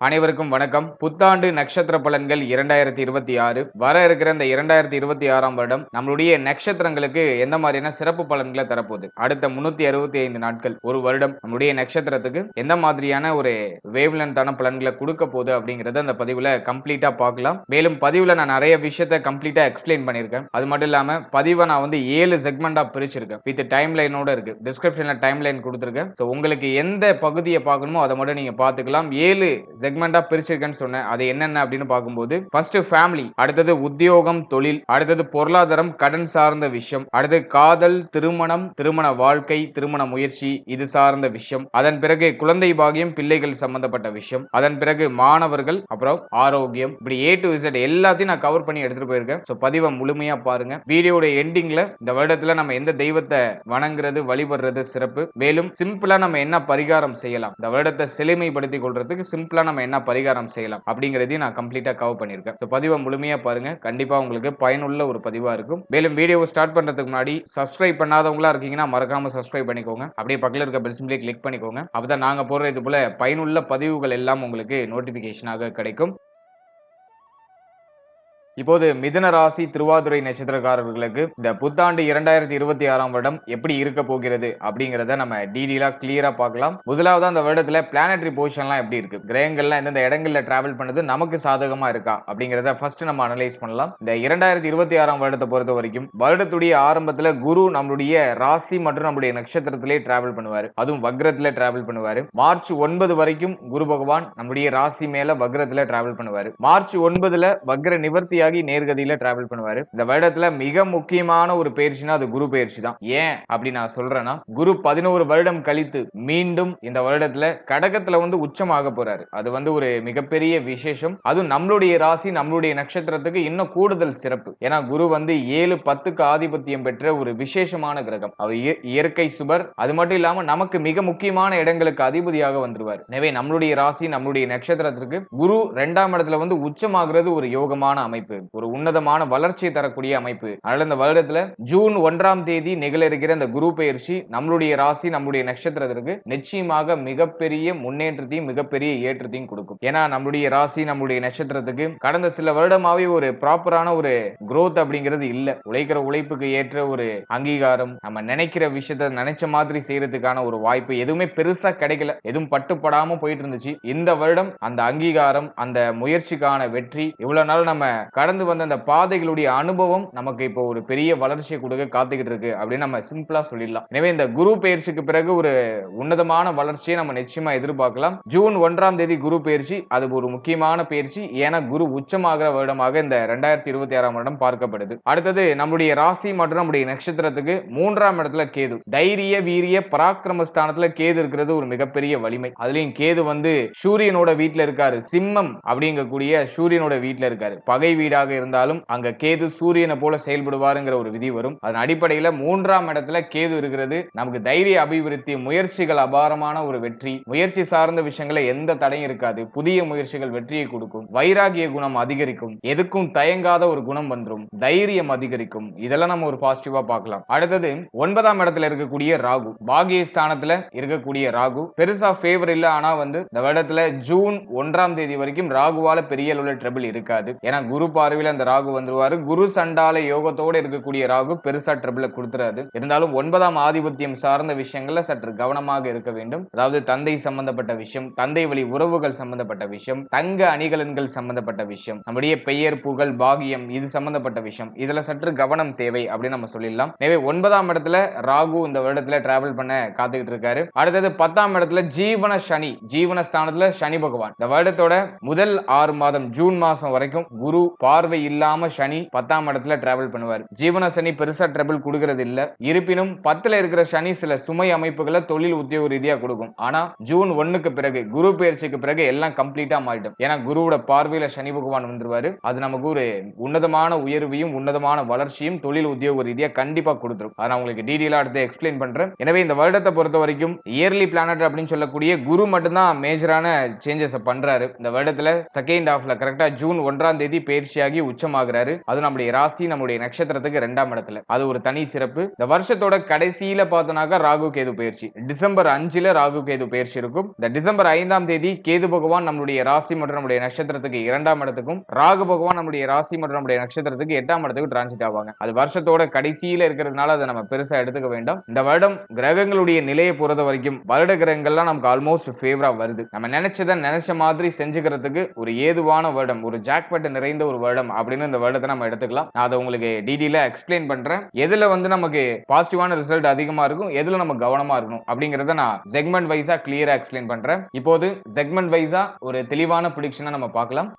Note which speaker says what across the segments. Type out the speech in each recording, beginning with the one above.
Speaker 1: அனைவருக்கும் வணக்கம். புத்தாண்டு நட்சத்திர பலன்கள் 2026 வர இருக்கிற இந்த 2026ஆம் வருடம் நம்மளுடைய நட்சத்திரங்களுக்கு எந்த மாதிரியான சிறப்பு பலன்களை தரப்போகுது, அடுத்த 365 நாட்கள் ஒரு வருடம் நம்முடைய நட்சத்திரத்துக்கு எந்த மாதிரியான ஒரு வேவ்லென்த்தான பலன்களை கொடுக்க போகுது அப்படிங்கறத அந்த பதிவுல கம்ப்ளீட்டா பார்க்கலாம். மேலும் பதிவுல நான் நிறைய விஷயத்தை கம்ப்ளீட்டா எக்ஸ்பிளைன் பண்ணியிருக்கேன். அது மட்டும் இல்லாம பதிவை நான் வந்து 7 செக்மெண்டா பிரிச்சிருக்கேன். வித் டைம் லைனோட இருக்கு. டிஸ்கிரிப்ஷன்ல டைம் லைன் கொடுத்திருக்கேன். சோ உங்களுக்கு எந்த பகுதியை பார்க்கணுமோ அதை மட்டும் நீங்க பார்த்துக்கலாம். 7 செக்மெண்டா பிரிச்சிருக்கேன்னு சொன்னேன். அது என்னென்ன அப்படின்னு பார்க்கும்போது ஃபர்ஸ்ட் ஃபேமிலி, அடுத்தது உத்தியோகம் தொழில், அடுத்தது பொருளாதாரம் கடன் சார்ந்த விஷயம், அடுத்து காதல் திருமணம் திருமண வாழ்க்கை திருமண முயற்சி இது சார்ந்த விஷயம், அதன் பிறகு குழந்தை பாகியம் பிள்ளைகள் சம்பந்தப்பட்ட விஷயம், அதன் பிறகு மாணவர்கள், அப்புறம் ஆரோக்கியம், இப்படி A to Z எல்லாத்தையும் நான் கவர் பண்ணி எடுத்துட்டு போயிருக்கேன். சோ பதிவை முழுமையா பாருங்க. வீடியோட எண்டிங்ல இந்த வருடத்துல நம்ம எந்த தெய்வத்தை வணங்குறது வழிபடுறது சிறப்பு, மேலும் சிம்பிளா நம்ம என்ன பரிகாரம் செய்யலாம், இந்த வருடத்தை செழுமைப்படுத்திக் கொள்றதுக்கு சிம்பிளா நம்ம என்ன பரிகாரம் செய்யலாம் அப்படிங்கறதையும் நான் கம்ப்ளீட்டா கவர் பண்ணிருக்கேன். சோ பதிவை முழுமையா பாருங்க. கண்டிப்பா உங்களுக்கு பயனுள்ள ஒரு பதிவா இருக்கும். மேலும் வீடியோவை ஸ்டார்ட் பண்றதுக்கு முன்னாடி சப்ஸ்கிரைப் பண்ணாதவங்களா இருக்கீங்கன்னா மறக்காம சப்ஸ்கிரைப் பண்ணிக்கோங்க. அப்படியே பக்கத்துல இருக்க பெல் சிம்பலை கிளிக் பண்ணிக்கோங்க. அப்பதான் நாங்க போடுற இது போல பயனுள்ள பதிவுகள் எல்லாம் உங்களுக்கு நோட்டிபிகேஷனாக கிடைக்கும். இப்போது மிதுன ராசி திருவாதிரை நட்சத்திரக்காரர்களுக்கு இந்த புத்தாண்டு 2026ஆம் வருடம் எப்படி இருக்க போகிறது அப்படிங்கறத நம்ம டீடெயிலா கிளியரா பார்க்கலாம். முதலாவது அந்த வருடத்துல பிளானட்டரி பொசிஷன்லாம் எப்படி இருக்கு, கிரகங்கள்லாம் எந்தெந்த இடங்கள்ல டிராவல் பண்ணது நமக்கு சாதகமா இருக்கா அப்படிங்கறத ஃபர்ஸ்ட் நம்ம அனலைஸ் பண்ணலாம். இந்த 2026ஆம் வருடத்தை பொறுத்த வரைக்கும் வருடத்துடைய ஆரம்பத்துல குரு நம்மளுடைய ராசி மற்றும் நம்மளுடைய நட்சத்திரத்திலே டிராவல் பண்ணுவாரு. அதுவும் வக்ரத்துல டிராவல் பண்ணுவாரு. மார்ச் 9 வரைக்கும் குரு பகவான் நம்மளுடைய ராசி மேல வக்ரத்துல டிராவல் பண்ணுவாரு. மார்ச் 9ல வக்ர நிவர்த்தி நேர்கதியில டிராவல் பண்ணுவாரு. இந்த வருடத்துல மிக முக்கியமான ஒரு பயிற்சினா அது குரு பயிற்சி தான். ஏன் அப்படி நான் சொல்றேன்னா, குரு 11 வருடம் கழித்து மீண்டும் இந்த வருடத்துல கடகத்துல வந்து உச்சமாக போறாரு. அது வந்து ஒரு மிகப்பெரிய விசேஷம். அது நம்மளுடைய ராசி நம்மளுடைய நட்சத்திரத்துக்கு இன்னும் கூடுதல் சிறப்பு. ஏன்னா குரு வந்து 7 10க்கு ஆதிபத்தியம் பெற்ற ஒரு விசேஷமான கிரகம். அவர் இயற்கை சுபர். அது மட்டும் இல்லாம நமக்கு மிக முக்கியமான இடங்களுக்கு அதிபதியாக வந்துருவார். எனவே நம்மளுடைய ராசி நம்மளுடைய நட்சத்திரத்திற்கு குரு 2ஆம் இடத்துல வந்து உச்சமாகிறது ஒரு யோகமான அமைப்பு, ஒரு உன்னதமான வளர்ச்சியை தரக்கூடிய அமைப்பு. அதனால இந்த வருடத்துல ஜூன் 1ஆம் தேதி நிகழ இருக்கிற இந்த குரு பயிற்சி நம்மளுடைய ராசி நம்மளுடைய நட்சத்திரத்திற்கு நிச்சயமாக மிகப்பெரிய முன்னேற்றத்தையும் மிகப்பெரிய ஏற்றத்தையும் கொடுக்கும். ஏன்னா நம்மளுடைய ராசி நம்மளுடைய நட்சத்திரத்துக்கு கடந்த சில வருடமாவே ஒரு ப்ராப்பரான ஒரு growth அப்படிங்கிறது இல்ல. உழைக்கிற உழைப்புக்கு ஏற்ற ஒரு அங்கீகாரம், நம்ம நினைக்கிற விஷயத்தை நினைச்ச மாதிரி செய்யறதுக்கான ஒரு வாய்ப்பு எதுவுமே பெருசா கிடைக்கல. எதுவும் பட்டுப்படாம போயிட்டு இருந்துச்சு. இந்த வருடம் அந்த அங்கீகாரம், அந்த முயற்சிக்கான வெற்றி, இவ்வளவு நாள் நம்ம கடந்து வந்த அந்த பாதைகளுடைய அனுபவம் நமக்கு இப்போ ஒரு பெரிய வளர்ச்சியை கொடுக்க காத்துக்கிட்டு இருக்கு அப்படின்னு நம்ம சிம்பிளா சொல்லிடலாம். எனவே இந்த குரு பயிற்சிக்கு பிறகு ஒரு உன்னதமான வளர்ச்சியை நம்ம நிச்சயமா எதிர்பார்க்கலாம். ஜூன் 1ஆம் தேதி குரு பயிற்சி அது ஒரு முக்கியமான பயிற்சி. ஏன்னா குரு உச்சமாகிற வருடமாக இந்த 2026ஆம் வருடம் பார்க்கப்படுது. அடுத்தது நம்முடைய ராசி மற்றும் நம்முடைய நட்சத்திரத்துக்கு 3ஆம் இடத்துல கேது. தைரிய வீரிய பராக்கிரம ஸ்தானத்துல கேது இருக்கிறது ஒரு மிகப்பெரிய வலிமை. அதுலயும் கேது வந்து சூரியனோட வீட்டுல இருக்காரு. சிம்மம் அப்படிங்கக்கூடிய சூரியனோட வீட்டுல இருக்காரு. பகை வீடாக இருந்தாலும் அங்க கேது சூரியனை போல செயல்படுவாருங்கிற ஒரு விதி வரும். அதன் அடிப்படையில 3ஆம் இடத்துல கேது இருக்கிறது நமக்கு தைரிய அபிவிருத்தி, முயற்சிகள் அபாரமான ஒரு வெற்றி, முயற்சி சார்ந்த விஷயங்களை எந்த தடையும் இருக்காது. புதிய முயற்சிகள் வெற்றியை கொடுக்கும். வைராகிய குணம் அதிகரிக்கும். எதுக்கும் தயங்காத ஒரு குணம் வந்துரும். தைரியம் அதிகரிக்கும். இதெல்லாம் நம்ம ஒரு பாசிட்டிவா பார்க்கலாம். அடுத்தது 9ஆம் இடத்துல இருக்கக்கூடிய ராகு, பாகியஸ்தானத்துல இருக்கக்கூடிய ராகு பெருசா ஃபேவர் இல்ல. ஆனா வந்து இந்த வருடத்துல ஜூன் 1ஆம் தேதி வரைக்கும் ராகுவால பெரிய அளவுல ட்ரபிள் இருக்காது. ஏன்னா குரு பார்வையில அந்த ராகு வந்துருவாரு. குரு சண்டால யோகத்தோட இருக்கக்கூடிய ராகு பெருசா ட்ரபிள கொடுத்துறாது. இருந்தாலும் 9ஆம் ஆதிபத்தியம் சார்ந்த விஷயங்கள்ல சற்று கவனமாக இருக்க வேண்டும். அதாவது தந்தை சம்பந்தப்பட்ட விஷயம், தந்தை வழி உறவுகள் சம்பந்தப்பட்ட விஷயம், தங்க அணிகலன்கள் சம்பந்தப்பட்ட விஷயம், நம்முடைய பெயர் புகழ் பாகியம் இது சம்பந்தப்பட்ட விஷயம், இதுல சற்று கவனம் தேவை அப்படின்னு நம்ம சொல்லிடலாம். எனவே 9ஆம் இடத்துல ராகு இந்த வருடத்துல டிராவல் பண்ண காத்துக்கிட்டு இருக்காரு. அடுத்தது 10ஆம் இடத்துல ஜீவன சனி, ஜீவன ஸ்தானத்துல சனி பகவான் இந்த வருடத்தோட முதல் 6 மாதம் ஜூன் மாசம் வரைக்கும் குரு பார்வை இல்லாம சனி 10ஆம் இடத்துல டிராவல் பண்ணுவார். ஜீவன சனி பெருசா ட்ரபிள் கொடுக்கிறது இல்ல. இருப்பினும் 10ல இருக்கிற சனி சில சுமை அமைப்புகளை தொழில் உத்தியோக ரீதியா கொடுக்கும். ஆனா ஜூன் 1க்கு பிறகு குரு பயிற்சிக்கு பிறகு எல்லாம் கம்ப்ளீட்டா மாறிடும். ஏன்னா குருவோட பார்வையில சனி பகவான் வந்துருவாரு. அது நமக்கு ஒரு உன்னதமான உயர்வையும் உன்னதமான வளர்ச்சியும் தொழில் உத்தியோக ரீதியா கண்டிப்பா கொடுத்துரும். அதை நான் உங்களுக்கு டீடைலா அடுத்து எக்ஸ்பிளைன் பண்றேன். எனவே இந்த வருடத்தை பொறுத்த வரைக்கும் இயர்லி பிளானட் அப்படின்னு சொல்லக்கூடிய குரு மட்டும் தான் மேஜரான சேஞ்சஸ் பண்றாரு. இந்த வருடத்துல செகண்ட் ஹாஃப்ல கரெக்டா ஜூன் 1ஆம் தேதி பயிற்சி ஆகி உச்சமாகிறாரு. அது நம்முடைய ராசி நம்முடைய நட்சத்திரத்துக்கு 2ஆம் இடத்துல. அது ஒரு தனி சிறப்பு. இந்த வருஷத்தோட கடைசியில பார்த்தோம்னாக்கா ராகு கேது பயிற்சி டிசம்பர் 5ல ராகு கேது பயிற்சி இருக்கும். இந்த டிசம்பர் 5ஆம் தேதி கேது பகவான் நம்முடைய ராசி மற்றும் நம்முடைய நட்சத்திரத்துக்கு 2ஆம் இடத்துக்கும், ராகு பகவான் நம்முடைய ராசி மற்றும் நம்முடைய நட்சத்திரத்துக்கு 8ஆம் இடத்துக்கு டிரான்சிட் ஆவாங்க. அது வருஷத்தோட கடைசியில இருக்கிறதுனால அதை நம்ம பெருசா எடுத்துக்க வேண்டாம். இந்த வருடம் கிரகங்களுடைய நிலையை பொறுத்த வரைக்கும் வருட கிரகங்கள்லாம் நமக்கு ஆல்மோஸ்ட் ஃபேவரா வருது. நம்ம நினைச்சதை நினைச்ச மாதிரி செஞ்சுக்கிறதுக்கு ஒரு ஏதுவான வருடம், ஒரு ஜாக்பாட் நிறைந்த ஒரு வருடம் அப்படின்னு இந்த வருடத்தை நம்ம எடுத்துக்கலாம். நான் அதை உங்களுக்கு டீடைலா எக்ஸ்பிளைன் பண்றேன். எதுல நமக்கு பாசிட்டிவான ரிசல்ட் அதிகமா இருக்கும், எதுல நம்ம கவனமா இருக்கணும் அப்படிங்கறத நான் செக்மெண்ட் வைஸா கிளியரா எக்ஸ்பிளைன் பண்றேன். இப்போது செக்மெண்ட் வைஸா ஒரு தெளிவான ப்ரெடிக்ஷனை நம்ம பார்க்கலாம்.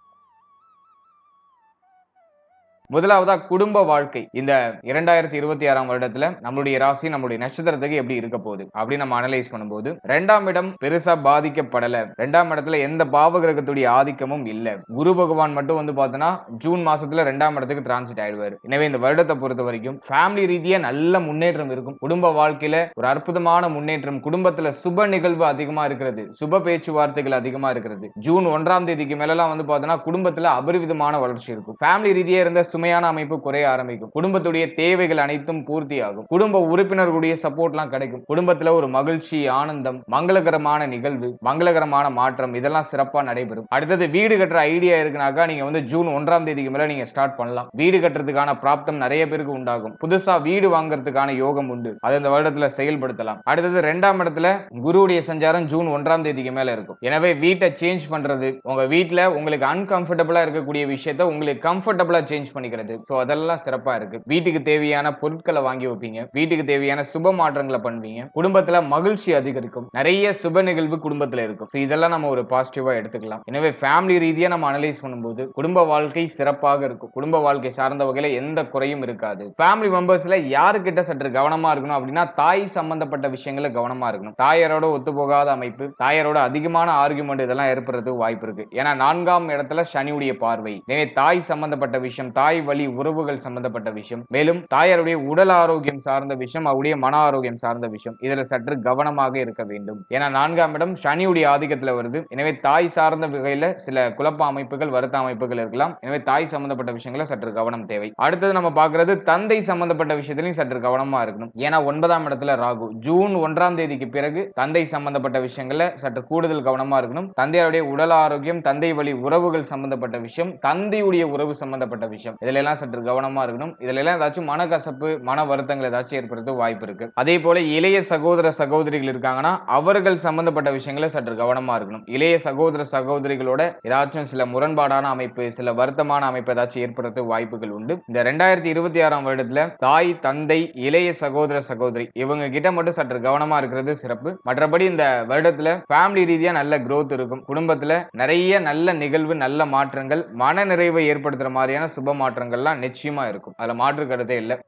Speaker 1: முதலாவதா குடும்ப வாழ்க்கை இந்த 2026ஆம் வருடத்துல நம்மளுடைய ராசி நம்மளுடைய நட்சத்திரத்துக்கு எப்படி இருக்க போகுது அப்படி நம்ம அனலைஸ் பண்ணும்போது 2ஆம் இடம் பெருசா பாதிக்கப்படல. 2ஆம் இடத்துல எந்த பாவ கிரகத்துடைய ஆதிக்கமும் இல்ல. குரு பகவான் மட்டும் பார்த்தோன்னா ஜூன் மாசத்துல 2ஆம் இடத்துக்கு டிரான்சிட் ஆயிடுவாரு. எனவே இந்த வருடத்தை பொறுத்த வரைக்கும் ஃபேமிலி ரீதியா நல்ல முன்னேற்றம் இருக்கும். குடும்ப வாழ்க்கையில ஒரு அற்புதமான முன்னேற்றம், குடும்பத்துல சுப நிகழ்வு அதிகமா இருக்கிறது, சுப பேச்சுவார்த்தைகள் அதிகமா இருக்கிறது. ஜூன் 1ஆம் தேதிக்கு மேலாம் பார்த்தோன்னா குடும்பத்துல அபரிவிதமான வளர்ச்சி இருக்கும். ஃபேமிலி ரீதியா இருந்த சுமையான அமைப்பு குறைய ஆரம்பிக்கும். குடும்பத்துடைய தேவைகள் அனைத்தும் பூர்த்தி ஆகும். குடும்ப உறுப்பினர்களுடைய சப்போர்ட்லாம் கிடைக்கும். குடும்பத்துல ஒரு மகிழ்ச்சி, ஆனந்தம், மங்களகரமான நிகழ்வு, மங்களகரமான மாற்றம் இதெல்லாம் சிறப்பா நடைபெறும். அடுத்தது வீடு கட்டுற ஐடியா இருக்குனாக்கா நீங்க ஜூன் 1ஆம் தேதிக்கு மேல நீங்க ஸ்டார்ட் பண்ணலாம். வீடு கட்டுறதுக்கான பிராப்தம் நிறைய பேருக்கு உண்டாகும். புதுசா வீடு வாங்குறதுக்கான யோகம் உண்டு. அதை இந்த வருடத்துல செயல்படுத்தலாம். அடுத்தது 2ஆம் இடத்துல குருவுடைய சஞ்சாரம் ஜூன் 1ஆம் தேதிக்கு மேல இருக்கும். எனவே வீட்டை சேஞ்ச் பண்றது, உங்க வீட்டுல உங்களுக்கு அன்கம்ஃபர்டபுளா இருக்கக்கூடிய விஷயத்தை உங்களுக்கு கம்ஃபர்டபுளா சேஞ்ச் பண்ணிக்கிறது, சோ அதெல்லாம் சிறப்பா இருக்கு. வீட்டுக்கு தேவையான பொருட்களை வாங்கி வைப்பீங்க, வீட்டுக்கு தேவையான சுப மாற்றங்களை பண்ணுவீங்க, குடும்பத்துல மகிழ்ச்சி அதிகரிக்கும், நிறைய சுப நிகழ்வு குடும்பத்துல இருக்கும். இதெல்லாம் நம்ம ஒரு பாசிட்டிவா எடுத்துக்கலாம். எனவே ஃபேமிலி ரீதியா நம்ம அனலைஸ் பண்ணும்போது குடும்ப வாழ்க்கை சிறப்பாக இருக்கும். குடும்ப வாழ்க்கை சார்ந்த வகையில எந்த குறையும் இருக்காது. ஃபேமிலி மெம்பர்ஸ்ல யாருக்கிட்ட சற்று கவனமா இருக்கணும் அப்படின்னா தாய் சம்பந்தப்பட்ட விஷயங்கள கவனமா இருக்கணும். தாயாரோட ஒத்துப்போகாத அமைப்பு, தாயாரோட அதிகமான ஆர்குமெண்ட் இதெல்லாம் ஏற்படுறதுக்கு வாய்ப்பு இருக்கு. ஏன்னா 4ஆம் இடத்துல சனியுடைய பார்வை. எனவே தாய் சம்பந்தப்பட்ட விஷயம், தாய் வழி உறவுகள் சம்பந்தப்பட்ட விஷயம், மேலும் தாயாருடைய உடல் ஆரோக்கியம் சார்ந்த விஷயம், அவருடைய மன ஆரோக்கியம் சார்ந்த விஷயம், இதுல சற்று கவனமாக இருக்க வேண்டும். ஏன்னா 4ஆம் இடம் சனியுடைய ஆதிக்கத்துல வருது. எனவே தாய் சார்ந்த வகையில சில குழப்ப அமைப்புகள், வருத்த அமைப்புகள் இருக்கலாம். எனவே தாய் சம்பந்தப்பட்ட விஷயங்கள சற்று கவனம் தேவை. அடுத்தது நம்ம பார்க்கிறது தந்தை சம்பந்தப்பட்ட விஷயத்திலையும் சற்று கவனமா இருக்கணும். ஏன்னா 9ஆம் இடத்துல ராகு. ஜூன் 1ஆம் தேதிக்கு பிறகு தந்தை சம்பந்தப்பட்ட விஷயங்கள்ல சற்று கூடுதல் கவனமா இருக்கணும். தந்தையுடைய உடல் ஆரோக்கியம், தந்தை வழி உறவுகள் சம்பந்தப்பட்ட விஷயம், தந்தையுடைய உறவு சம்பந்தப்பட்ட விஷயம், இதுல எல்லாம் சற்று கவனமா இருக்கணும். இதுல எல்லாம் ஏதாச்சும் மனக்கசப்பு, மன வருத்தங்கள் ஏதாச்சும் ஏற்படுறது வாய்ப்பு இருக்கு. அதே போல இளைய சகோதர சகோதரிகள் இருக்காங்கன்னா அவர்கள் சம்பந்தப்பட்ட விஷயங்களை சற்று கவனமா இருக்கணும். இளைய சகோதர சகோதரிகளோட ஏதாச்சும் சில முரண்பாடான அமைப்பு, சில வருத்தமான அமைப்பு ஏதாச்சும் ஏற்படுறது வாய்ப்புகள் உண்டு. இந்த 2026ஆம் வருடத்துல தாய், தந்தை, இளைய சகோதர சகோதரி இவங்க கிட்ட மட்டும் சற்று கவனமா இருக்கிறது சிறப்பு. மற்றபடி இந்த வருடத்துல ஃபேமிலி ரீதியா நல்ல growth இருக்கும். குடும்பத்துல நிறைய நல்ல நிகழ்வு, நல்ல மாற்றங்கள், மன நிறைவை ஏற்படுத்துற மாதிரியான சுப மாற்றங்கள்லாம் நிச்சயமா இருக்கும். அதுல மாற்று கருத்தே இல்லை.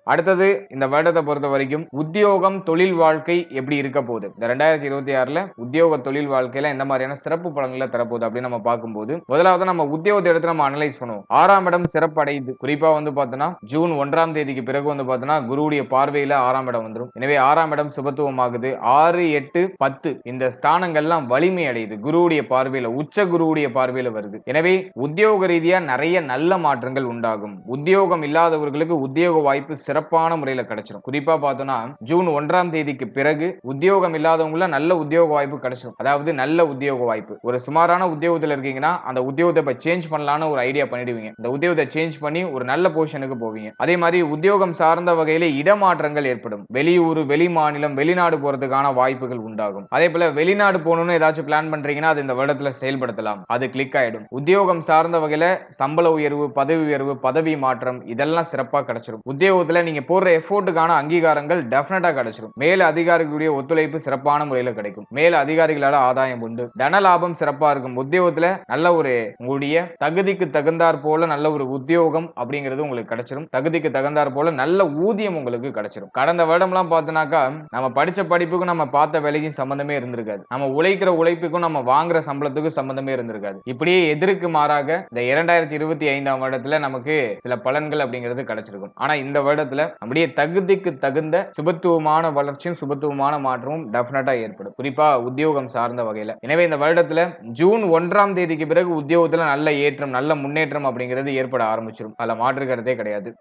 Speaker 1: அடுத்தது இந்த வருடத்தை பொறுத்த வரைக்கும் உத்தியோகம், தொழில் வாழ்க்கை எப்படி இருக்க போகுது, இந்த 2026ல உத்தியோக தொழில் வாழ்க்கையில எந்த மாதிரியான சிறப்பு பலன்களை தரப்போகுது அப்படின்னு நம்ம பார்க்கும்போது முதலாவது நம்ம உத்தியோகத்தை எடுத்து நம்ம அனலைஸ் பண்ணுவோம். 6ஆம் இடம் சிறப்பு அடையுது. குறிப்பா பார்த்தோன்னா ஜூன் 1ஆம் தேதிக்கு பிறகு பார்த்தோன்னா குருவுடைய பார்வையில 6ஆம் இடம் வந்துடும். எனவே 6ஆம் இடம் சுபத்துவம் ஆகுது. 6, 8, 10 இந்த ஸ்தானங்கள்லாம் வலிமை அடையுது. குருவுடைய பார்வையில, உச்ச குருவுடைய பார்வையில வருது. எனவே உத்தியோக ரீதியா நிறைய நல்ல மாற்றங்கள் உண்டாகும். உத்தியோகம் இல்லாதவர்களுக்கு உத்தியோக வாய்ப்பு சிறப்பான முறையில கிடைச்சிடும். குறிப்பா பார்த்தோம்னா ஜூன் 1ஆம் தேதிக்கு பிறகு உத்தியோகம் இல்லாதவங்கள நல்ல உத்தியோக வாய்ப்பு கிடைச்சிடும். அதாவது நல்ல உத்தியோக வாய்ப்பு. ஒரு சுமாரான உத்தியோகத்துல இருக்கீங்கன்னா அந்த உத்தியோகத்தை இப்ப சேஞ்ச் பண்ணலாம்னு ஒரு ஐடியா பண்ணிடுவீங்க. இந்த உத்தியோகத்தை சேஞ்ச் பண்ணி ஒரு நல்ல பொசிஷனுக்கு போவீங்க. அதே மாதிரி உத்தியோகம் சார்ந்த வகையில இடமாற்றங்கள் ஏற்படும். வெளியூர், வெளி மாநிலம், வெளிநாடு போறதுக்கான வாய்ப்புகள் உண்டாகும். அதே போல வெளிநாடு போகணும்னு ஏதாச்சும் பிளான் பண்றீங்கன்னா அது இந்த வருடத்துல செயல்படுத்தலாம். அது கிளிக் ஆயிடும். உத்தியோகம் சார்ந்த வகையில சம்பள உயர்வு, பதவி உயர்வு, பதவி மாற்றம் இதெல்லாம் சிறப்பா கிடைச்சிடும். உத்தியோகத்துல நீங்க போடுற எஃபோர்ட்டுக்கான அங்கீகாரங்கள் டெஃபினட்டா கிடைச்சிடும். மேல அதிகாரிகளுடைய ஒத்துழைப்பு சிறப்பான முறையில கிடைக்கும். மேல அதிகாரிகளால ஆதாயம் உண்டு. தன லாபம் சிறப்பா இருக்கும். உத்தியோகத்துல நல்ல ஒரு உங்களுடைய தகுதிக்கு தகுந்தாற் போல நல்ல ஒரு உத்தியோகம் அப்படிங்கிறது உங்களுக்கு கிடைச்சிடும். தகுதிக்கு தகுந்தாற் போல நல்ல ஊதியம் உங்களுக்கு கிடைச்சிடும். கடந்த வருடம்லாம் பார்த்தோம்னாக்கா நம்ம படிச்ச படிப்புக்கும் நம்ம பார்த்த வேலைக்கும் சம்பந்தமே இருந்திருக்காது. நம்ம உழைக்கிற உழைப்புக்கும் நம்ம வாங்குற சம்பளத்துக்கும் சம்பந்தமே இருந்திருக்காது. இப்படியே எதிர்க்கு மாறாக இந்த 2025ஆம் வருடத்துல நமக்கு சில பலன்கள் அப்படிங்கிறது கிடைச்சிருக்கும். ஆனா இந்த வருடத்துல வருடத்துல நம்முடைய தகுதிக்கு தகுந்த சுபத்துவமான வளர்ச்சியும் சுபத்துவமான மாற்றமும் டெஃபினட்டா ஏற்படும், குறிப்பா உத்தியோகம் சார்ந்த வகையில. எனவே இந்த வருடத்துல ஜூன் 1ஆம் தேதிக்கு பிறகு உத்தியோகத்துல நல்ல ஏற்றம், நல்ல முன்னேற்றம் அப்படிங்கிறது ஏற்பட ஆரம்பிச்சிடும். அதுல மாற்று கருத்தே கிடையாது.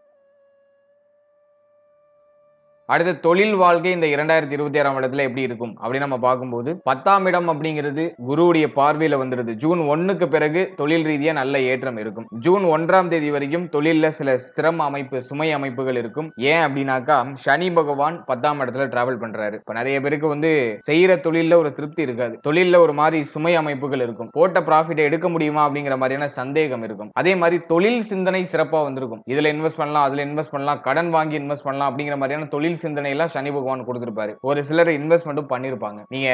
Speaker 1: அடுத்து தொழில் வாழ்க்கை இந்த 2026ஆம் இடத்துல எப்படி இருக்கும் அப்படின்னு நம்ம பார்க்கும்போது 10ஆம் இடம் அப்படிங்கிறது குருவுடைய பார்வையில வந்துருது. ஜூன் 1க்கு பிறகு தொழில் ரீதியா நல்ல ஏற்றம் இருக்கும். ஜூன் 1ஆம் தேதி வரைக்கும் தொழில்ல சில சிரம அமைப்பு, சுமை அமைப்புகள் இருக்கும். ஏன் அப்படின்னாக்கா சனி பகவான் 10ஆம் இடத்துல டிராவல் பண்றாரு. இப்ப நிறைய பேருக்கு வந்து செய்யற தொழில்ல ஒரு திருப்தி இருக்காது. தொழில்ல ஒரு மாதிரி சுமை அமைப்புகள் இருக்கும். போட்ட ப்ராஃபிட்டை எடுக்க முடியுமா அப்படிங்கிற மாதிரியான சந்தேகம் இருக்கும். அதே மாதிரி தொழில் சிந்தனை சிறப்பா வந்திருக்கும். இதுல இன்வெஸ்ட் பண்ணலாம், அதுல இன்வெஸ்ட் பண்ணலாம், கடன் வாங்கி இன்வெஸ்ட் பண்ணலாம் அப்படிங்கிற மாதிரியான தொழில் சிந்தனை எல்லாம் சனி பகவான் கொடுத்திருப்பாரு. ஒரு சிலர் இன்வெஸ்ட்மென்ட்டும் பண்ணிருப்பாங்க. நீங்க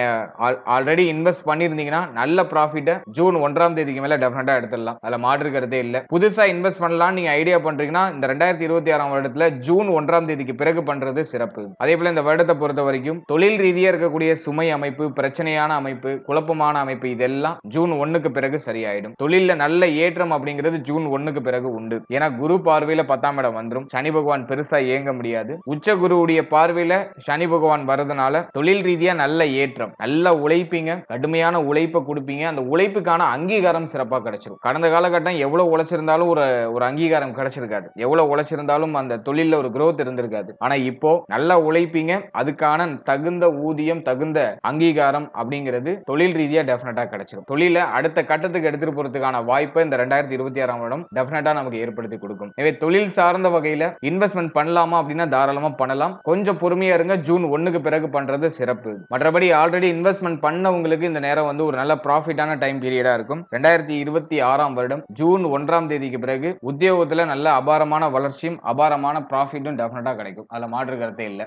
Speaker 1: ஆல்ரெடி இன்வெஸ்ட் பண்ணிருந்தீங்கன்னா நல்ல ப்ராஃபிட்ட ஜூன் 1ஆம் தேதிக்கு மேல டெஃபினட்டா எடுத்துடலாம். அதுல மாற்று கருத்தே இல்ல. புதுசா இன்வெஸ்ட் பண்ணலாம் நீங்க ஐடியா பண்றீங்கன்னா இந்த 2026ஆம் வருடத்துல ஜூன் 1ஆம் தேதிக்கு பிறகு பண்றது சிறப்பு. அதே போல இந்த வருடத்தை பொறுத்த வரைக்கும் தொழில் ரீதியா இருக்கக்கூடிய சுமை அமைப்பு, பிரச்சனையான அமைப்பு, குழப்பமான அமைப்பு இதெல்லாம் ஜூன் 1க்கு பிறகு சரியாயிடும். தொழில்ல நல்ல ஏற்றம் அப்படிங்கிறது ஜூன் 1க்கு பிறகு உண்டு. ஏன்னா குரு பார்வையில 10ஆம் இடம் வந்துரும். சனி பகவான் பெருசா இயங்க முடியாது. உச்ச குருவுடைய பார்வையில சனி பகவான் வரதுனால தொழில் ரீதியா நல்ல ஏற்றம், நல்ல உழைப்பீங்க, கடுமையான உழைப்பை கொடுப்பீங்க. அந்த உழைப்புக்கான அங்கீகாரம் சிறப்பா கிடைச்சிரும். கடந்த காலகட்டம் எவ்வளவு உழைச்சிருந்தாலும் ஒரு அங்கீகாரம் கிடைச்சிருக்காது. எவ்வளவு உழைச்சிருந்தாலும் அந்த தொழில்ல ஒரு growth இருந்திருக்காது. ஆனா இப்போ நல்லா உழைப்பீங்க, அதுக்கான தகுந்த ஊதியம், தகுந்த அங்கீகாரம் அப்படிங்கிறது தொழில் ரீதியா டெஃபினட்டா கிடைச்சிரும். தொழில அடுத்த கட்டத்துக்கு எடுத்துட்டு போறதுக்கான வாய்ப்பை இந்த 2026ஆம் வருடம் டெஃபினட்டா நமக்கு ஏற்படுத்தி கொடுக்கும். எனவே தொழில் சார்ந்த வகையில இன்வெஸ்ட்மெண்ட் பண்ணலாமா அப்படின்னா தாராளமா பண்ணலாம். கொஞ்சம் பொறுமையா இருங்க. ஜூன் 1க்கு பிறகு பண்றது சிறப்பு. மற்றபடி ஆல்ரெடி இன்வெஸ்ட்மெண்ட் பண்ணவங்களுக்கு இந்த நேரம் வந்து ஒரு நல்ல ப்ராஃபிட்டான டைம் பீரியடா இருக்கும். 2026ஆம் வருடம் ஜூன் 1ஆம் தேதிக்கு பிறகு உத்தியோகத்துல நல்ல அபாரமான வளர்ச்சியும் அபாரமான ப்ராஃபிட்டும் டெஃபினட்டா கிடைக்கும். அதுல மாற்று கருத்தே இல்ல.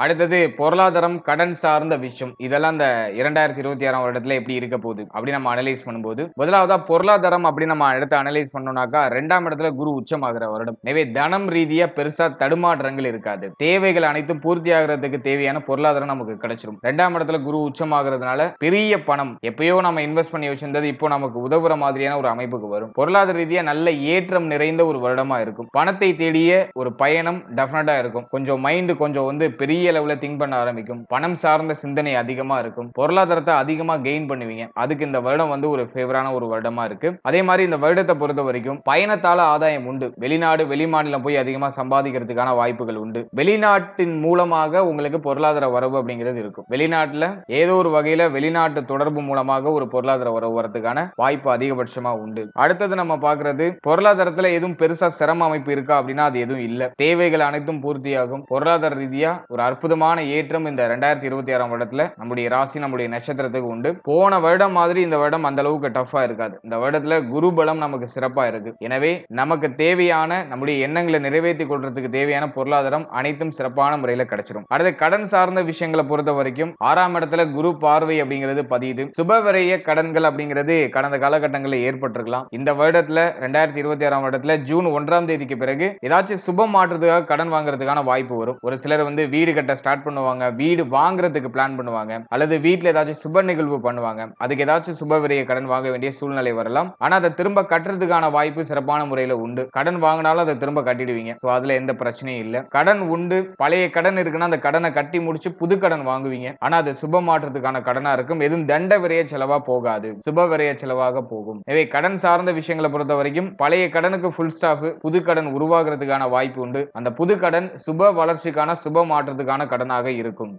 Speaker 1: அடுத்தது பொருளாதாரம், கடன் சார்ந்த விஷயம். இதெல்லாம் இந்த 2026ஆம் வருடத்துல எப்படி இருக்க போகுது அப்படி நம்ம அனலைஸ் பண்ணும்போது முதலாவதா பொருளாதாரம் அப்படி நம்ம எடுத்து அனலைஸ் பண்ணோம்னாக்கா 2ஆம் இடத்துல குரு உச்சமாகிற வருடம். எனவே தனம் ரீதியா பெருசா தடுமாற்றங்கள் இருக்காது. தேவைகள் அனைத்தும் பூர்த்தி ஆகிறதுக்கு தேவையான பொருளாதாரம் நமக்கு கிடைச்சிடும். 2ஆம் இடத்துல குரு உச்சமாகிறதுனால பெரிய பணம் எப்பயோ நம்ம இன்வெஸ்ட் பண்ணி வச்சிருந்தது இப்போ நமக்கு உதவுற மாதிரியான ஒரு அமைப்புக்கு வரும். பொருளாதார ரீதியா நல்ல ஏற்றம் நிறைந்த ஒரு வருடமா இருக்கும். பணத்தை தேடிய ஒரு பயணம் டெஃபினட்டா இருக்கும். கொஞ்சம் மைண்ட் கொஞ்சம் வந்து பெரிய அளவுல திங்க் பண்ண ஆரம்பிக்கும். பணம் சார்ந்த சிந்தனை அதிகமா இருக்கும். பொருளாதாரத்தை அதிகமா கெயின் பண்ணுவீங்க. அதுக்கு இந்த வருடம் வந்து ஒரு ஃபேவரான ஒரு வருடமா இருக்கு. அதே மாதிரி இந்த வருடத்தை பொறுத்த வரைக்கும் பயணத்தால ஆதாயம் உண்டு. வெளிநாடு, வெளிமாநிலம் போய் அதிகமா சம்பாதிக்கிறதுக்கான வாய்ப்புகள் உண்டு. வெளிநாட்டின் மூலமாக உங்களுக்கு பொருளாதார வரவு அப்படிங்கிறது இருக்கும். வெளிநாட்டுல ஏதோ ஒரு வகையில வெளிநாட்டு தொடர்பு மூலமாக ஒரு பொருளாதார வரவு வரதுக்கான வாய்ப்பு அதிகபட்சமா உண்டு. அடுத்தது நம்ம பார்க்கிறது பொருளாதாரத்துல எதுவும் பெருசா சிரம அமைப்பு இருக்கா அப்படின்னா அது எதுவும் இல்ல. தேவைகள் அனைத்தும் பூர்த்தியாகும். பொருளாதார ரீதியா ஒரு அற்புதமான ஏற்றம் இந்த 2026ஆம் வருடத்துல நம்முடைய ராசி, நம்முடைய நட்சத்திரத்துக்கு உண்டு. போன வருடம் மாதிரி இந்த வருடம் அந்த அளவுக்கு டஃபா இருக்காது. இந்த வருடத்துல குரு பலம் நமக்கு சிறப்பா இருக்கு. எனவே நமக்கு தேவையான நம்முடைய எண்ணங்களை நிறைவேற்றிக் கொள்றதுக்கு தேவையான பொருளாதாரம் அனைத்தும் சிறப்பான முறையில கிடைச்சிடும். அடுத்து கடன் சார்ந்த விஷயங்களை பொறுத்த வரைக்கும் 6ஆம் இடத்துல குரு பார்வை அப்படிங்கிறது பதியுது. சுபவிரய கடன்கள் அப்படிங்கிறது கடந்த காலகட்டங்களில் ஏற்பட்டிருக்கலாம். இந்த வருடத்துல 2026ஆம் வருடத்துல ஜூன் 1ஆம் தேதிக்கு பிறகு ஏதாச்சும் சுப மாற்றத்துக்காக கடன் வாங்குறதுக்கான வாய்ப்பு வரும். ஒரு சிலர் வந்து வீடு கட்ட ஸ்டார்ட் பண்ணுவாங்க, வீடு வாங்குறதுக்கு பிளான் பண்ணுவாங்க, அல்லது வீட்ல ஏதாச்சும் சுப நிகழ்வு பண்ணுவாங்க. அதுக்கு ஏதாச்சும் சுப விரைய கடன் வாங்க வேண்டிய சூழ்நிலை வரலாம். ஆனா அதை திரும்ப கட்டுறதுக்கான வாய்ப்பு சிறப்பான முறையில உண்டு. கடன் வாங்கினாலும் அதை திரும்ப கட்டிடுவீங்க. அதுல எந்த பிரச்சனையும் இல்ல. கடன் உண்டு. பழைய கடன் இருக்குன்னா அந்த கடனை கட்டி முடிச்சு புது கடன் வாங்குவீங்க. ஆனா அது சுப மாற்றத்துக்கான கடனா இருக்கும். எதுவும் தண்ட விரைய செலவா போகாது, சுப விரைய செலவாக போகும். எனவே கடன் சார்ந்த விஷயங்களை பொறுத்த வரைக்கும் பழைய கடனுக்கு ஃபுல் ஸ்டாப், புது கடன் உருவாகிறதுக்கான வாய்ப்பு உண்டு. அந்த புது கடன் சுப வளர்ச்சிக்கான சுப மாற்றத்துக்கான கடனாக இருக்கும்.